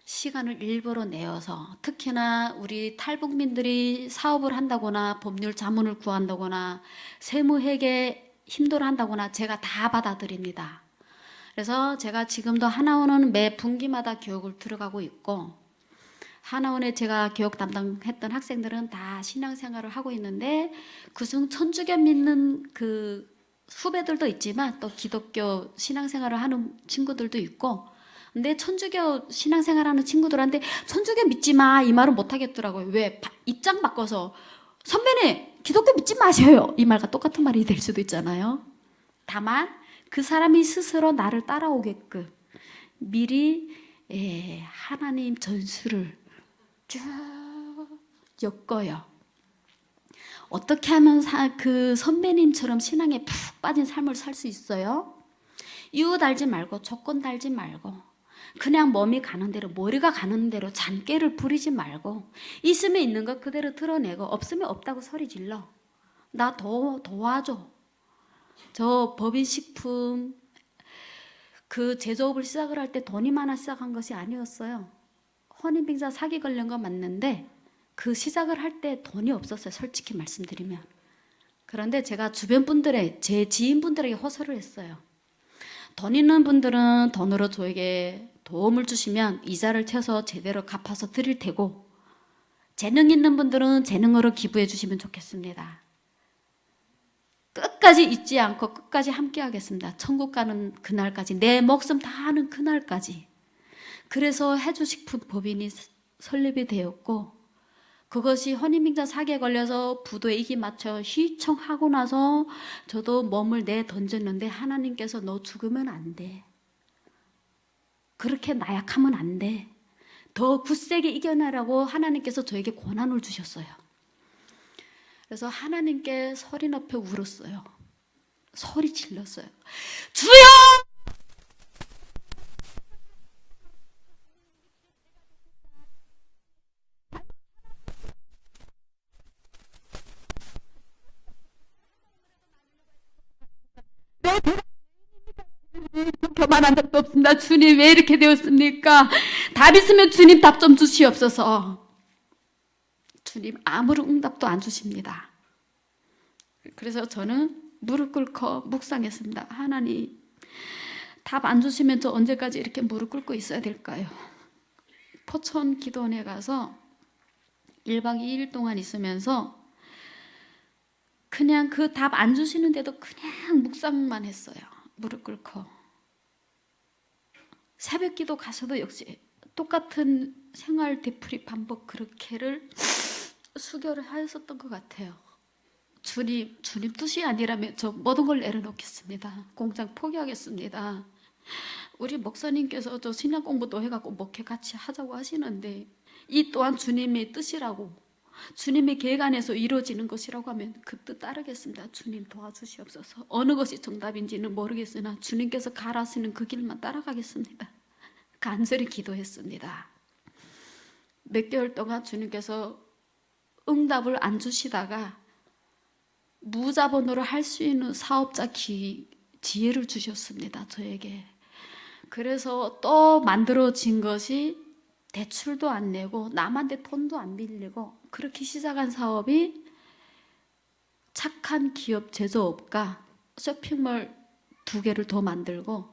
시간을 일부러 내어서 특히나 우리 탈북민들이 사업을 한다거나 법률 자문을 구한다거나 세무회계 힘들어 한다거나 제가 다 받아들입니다. 그래서 제가 지금도 하나원은 매 분기마다 교육을 들어가고 있고 하나원에 제가 교육 담당했던 학생들은 다 신앙생활을 하고 있는데 그중 천주교 믿는 그 후배들도 있지만 또 기독교 신앙생활을 하는 친구들도 있고 근데 천주교 신앙생활하는 친구들한테 천주교 믿지 마 이 말은 못 하겠더라고요. 왜? 입장 바꿔서 선배님 기독교 믿지 마셔요 이 말과 똑같은 말이 될 수도 있잖아요. 다만 그 사람이 스스로 나를 따라오게끔 미리 하나님 전수를 쭉 엮어요. 어떻게 하면 그 선배님처럼 신앙에 푹 빠진 삶을 살 수 있어요? 이유 달지 말고 조건 달지 말고 그냥 몸이 가는 대로 머리가 가는 대로 잔꾀를 부리지 말고 있으면 있는 거 그대로 드러내고 없으면 없다고 소리 질러. 나 도와줘. 저 법인식품 그 제조업을 시작을 할 때 돈이 많아 시작한 것이 아니었어요. 혼인빙자 사기 걸린 거 맞는데 그 시작을 할 때 돈이 없었어요. 솔직히 말씀드리면. 그런데 제가 주변 분들의 제 지인분들에게 호소를 했어요. 돈 있는 분들은 돈으로 저에게 도움을 주시면 이자를 쳐서 제대로 갚아서 드릴 테고 재능 있는 분들은 재능으로 기부해 주시면 좋겠습니다. 끝까지 잊지 않고 끝까지 함께 하겠습니다. 천국 가는 그날까지 내 목숨 다하는 그날까지. 그래서 해주식품 법인이 설립이 되었고 그것이 혼인빙자 사기에 걸려서 부도에 이기 맞춰 휘청하고 나서 저도 몸을 내던졌는데 하나님께서 너 죽으면 안 돼. 그렇게 나약하면 안 돼. 더 굳세게 이겨내라고 하나님께서 저에게 권한을 주셨어요. 그래서 하나님께 소리 높여 울었어요. 소리 질렀어요. 주여! 교만한 적도 없습니다. 주님 왜 이렇게 되었습니까? 답 있으면 주님 답 좀 주시옵소서. 주님 아무런 응답도 안 주십니다. 그래서 저는 무릎 꿇고 묵상했습니다. 하나님, 답 안 주시면 저 언제까지 이렇게 무릎 꿇고 있어야 될까요? 포천 기도원에 가서 1박 2일 동안 있으면서 그냥 그 답 안 주시는데도 그냥 묵상만 했어요. 무릎 꿇고. 새벽 기도 가서도 역시 똑같은 생활 되풀이 반복 그렇게를 수교를 하였었던 것 같아요. 주님 뜻이 아니라면 저 모든 걸 내려놓겠습니다. 공장 포기하겠습니다. 우리 목사님께서 저 신학 공부도 해갖고 목회 같이 하자고 하시는데 이 또한 주님의 뜻이라고, 주님의 계획 안에서 이루어지는 것이라고 하면 그 뜻 따르겠습니다. 주님 도와주시옵소서. 어느 것이 정답인지는 모르겠으나 주님께서 가라시는 그 길만 따라가겠습니다. 간절히 기도했습니다. 몇 개월 동안 주님께서 응답을 안 주시다가 무자본으로 할 수 있는 사업자 지혜를 주셨습니다. 저에게. 그래서 또 만들어진 것이 대출도 안 내고 남한테 돈도 안 빌리고 그렇게 시작한 사업이 착한 기업 제조업과 쇼핑몰 2개를 더 만들고,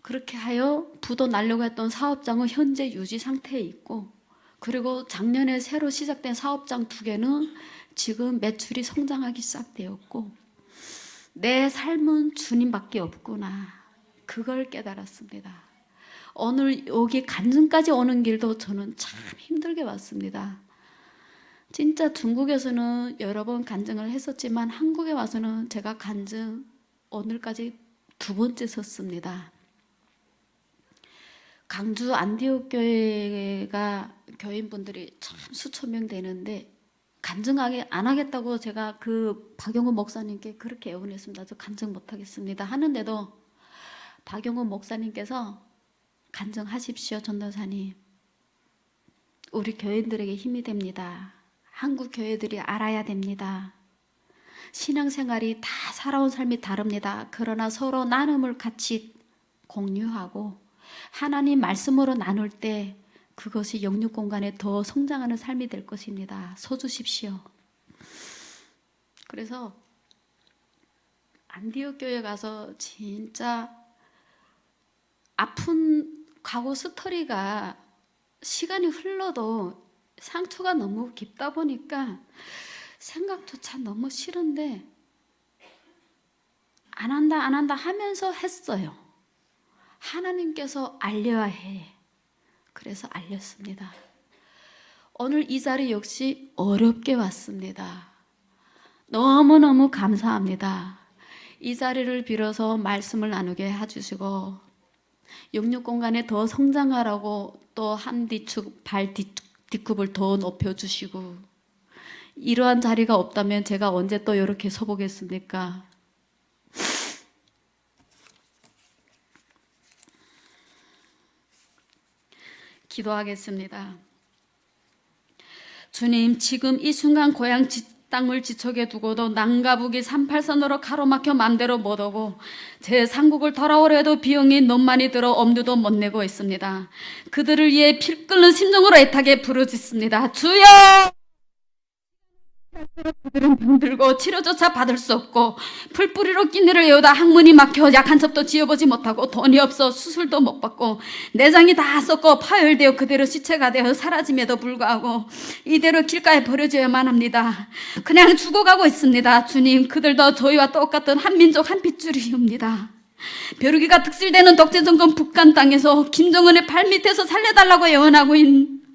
그렇게 하여 부도 날려고 했던 사업장은 현재 유지 상태에 있고, 그리고 작년에 새로 시작된 사업장 2개는 지금 매출이 성장하기 시작되었고, 내 삶은 주님밖에 없구나, 그걸 깨달았습니다. 오늘 여기 간증까지 오는 길도 저는 참 힘들게 왔습니다. 진짜 중국에서는 여러 번 간증을 했었지만 한국에 와서는 제가 간증 오늘까지 2번째 섰습니다. 강주 안디옥 교회가 교인분들이 참 수천 명 되는데 간증하게 안 하겠다고 제가 그 박용훈 목사님께 그렇게 애원했습니다. 저 간증 못 하겠습니다 하는데도 박용훈 목사님께서 간증하십시오 전도사님, 우리 교인들에게 힘이 됩니다. 한국 교회들이 알아야 됩니다. 신앙생활이 다 살아온 삶이 다릅니다. 그러나 서로 나눔을 같이 공유하고 하나님 말씀으로 나눌 때 그것이 영육 공간에 더 성장하는 삶이 될 것입니다. 서주십시오. 그래서 안디옥 교회 가서 진짜 아픈 과거 스토리가 시간이 흘러도 상처가 너무 깊다 보니까 생각조차 너무 싫은데 안 한다 하면서 했어요. 하나님께서 알려야 해. 그래서 알렸습니다. 오늘 이 자리 역시 어렵게 왔습니다. 너무너무 감사합니다. 이 자리를 빌어서 말씀을 나누게 해주시고 영육 공간에 더 성장하라고 또 한 뒤축 발 뒤굽을 더 높여주시고, 이러한 자리가 없다면 제가 언제 또 이렇게 서보겠습니까? 기도하겠습니다. 주님, 지금 이 순간 고향 땅을 지척에 두고도 남과 북이 38선으로 가로막혀 맘대로 못 오고 제 상국을 돌아오려 해도 비용이 너무 많이 들어 엄두도 못 내고 있습니다. 그들을 위해 피 끓는 심정으로 애타게 부르짖습니다. 주여! 그들은 병들고 치료조차 받을 수 없고 풀뿌리로 끼니를 외우다 항문이 막혀 약한 첩도 지어보지 못하고 돈이 없어 수술도 못 받고 내장이 다 썩고 파열되어 그대로 시체가 되어 사라짐에도 불구하고 이대로 길가에 버려져야만 합니다. 그냥 죽어가고 있습니다. 주님, 그들도 저희와 똑같은 한민족 한 핏줄이옵니다. 벼르기가 특실되는 독재정권 북한 땅에서 김정은의 발밑에서 살려달라고 애원하고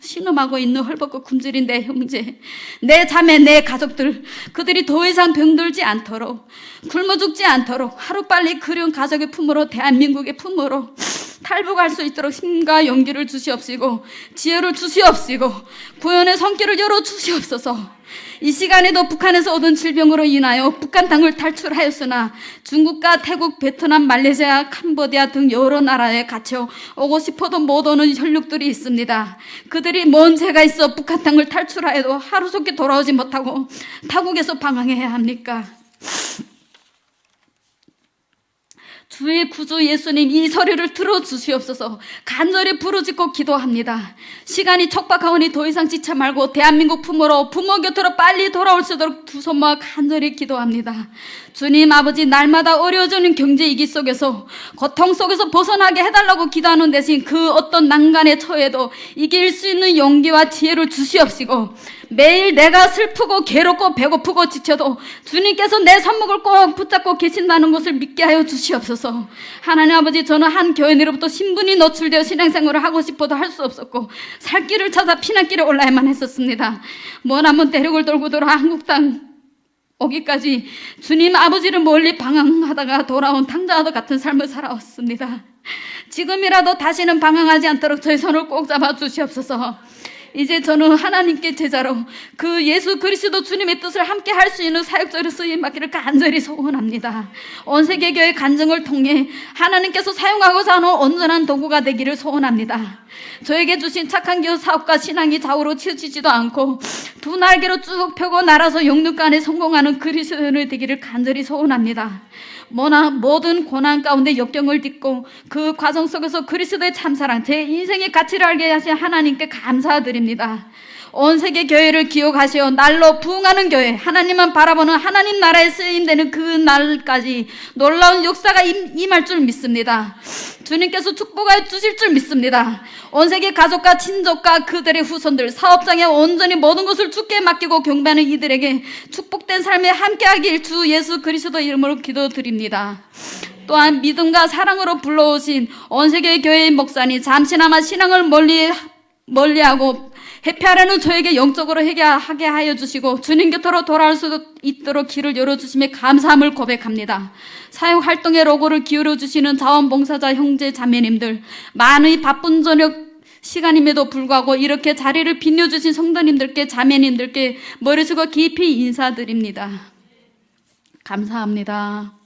신음하고 있는 헐벗고 굶주린 내 형제, 내 자매, 내 가족들, 그들이 더 이상 병들지 않도록, 굶어 죽지 않도록 하루빨리 그리운 가족의 품으로, 대한민국의 품으로 탈북할 수 있도록 힘과 용기를 주시옵시고 지혜를 주시옵시고 구원의 손길을 열어주시옵소서. 이 시간에도 북한에서 오던 질병으로 인하여 북한 땅을 탈출하였으나 중국과 태국, 베트남, 말레이시아, 캄보디아 등 여러 나라에 갇혀 오고 싶어도 못 오는 혈육들이 있습니다. 그들이 뭔 죄가 있어 북한 땅을 탈출하여도 하루속히 돌아오지 못하고 타국에서 방황해야 합니까? 주의 구주 예수님, 이 소리를 들어주시옵소서. 간절히 부르짖고 기도합니다. 시간이 촉박하오니 더 이상 지체 말고 대한민국 부모 곁으로 빨리 돌아올 수 있도록 두 손 모아 간절히 기도합니다. 주님 아버지, 날마다 어려워지는 경제 위기 속에서, 고통 속에서 벗어나게 해달라고 기도하는 대신 그 어떤 난간에 처해도 이길 수 있는 용기와 지혜를 주시옵시고, 매일 내가 슬프고 괴롭고 배고프고 지쳐도 주님께서 내 손목을 꼭 붙잡고 계신다는 것을 믿게 하여 주시옵소서. 하나님 아버지, 저는 한 교인으로부터 신분이 노출되어 신앙생활을 하고 싶어도 할 수 없었고 살 길을 찾아 피난길에 올라야만 했었습니다. 먼 한번 대륙을 돌고 돌아 한국 땅 오기까지 주님 아버지를 멀리 방황하다가 돌아온 탕자와도 같은 삶을 살아왔습니다. 지금이라도 다시는 방황하지 않도록 저의 손을 꼭 잡아 주시옵소서. 이제 저는 하나님께 제자로 그 예수 그리스도 주님의 뜻을 함께 할 수 있는 사역자로 쓰임 받기를 간절히 소원합니다. 온 세계 교회 간증을 통해 하나님께서 사용하고자 하는 온전한 도구가 되기를 소원합니다. 저에게 주신 착한 기업 사업과 신앙이 좌우로 치우치지도 않고 두 날개로 쭉 펴고 날아서 영육간에 성공하는 그리스도인이 되기를 간절히 소원합니다. 모든 고난 가운데 역경을 딛고 그 과정 속에서 그리스도의 참사랑, 제 인생의 가치를 알게 하신 하나님께 감사드립니다. 온 세계 교회를 기억하시어 날로 부흥하는 교회, 하나님만 바라보는 하나님 나라에 쓰임되는 그 날까지 놀라운 역사가 임할 줄 믿습니다. 주님께서 축복하여 주실 줄 믿습니다. 온 세계 가족과 친족과 그들의 후손들, 사업장에 온전히 모든 것을 주께 맡기고 경배하는 이들에게 축복된 삶에 함께하길 주 예수 그리스도 이름으로 기도드립니다. 또한 믿음과 사랑으로 불러오신 온 세계 교회의 목사님, 잠시나마 신앙을 멀리하고 회피하려는 저에게 영적으로 회개하게 하여 주시고 주님 곁으로 돌아올 수 있도록 길을 열어주심에 감사함을 고백합니다. 사역 활동의 로고를 기울여 주시는 자원봉사자 형제 자매님들, 많이 바쁜 저녁 시간임에도 불구하고 이렇게 자리를 빛내주신 성도님들께, 자매님들께 머리 숙여 깊이 인사드립니다. 감사합니다.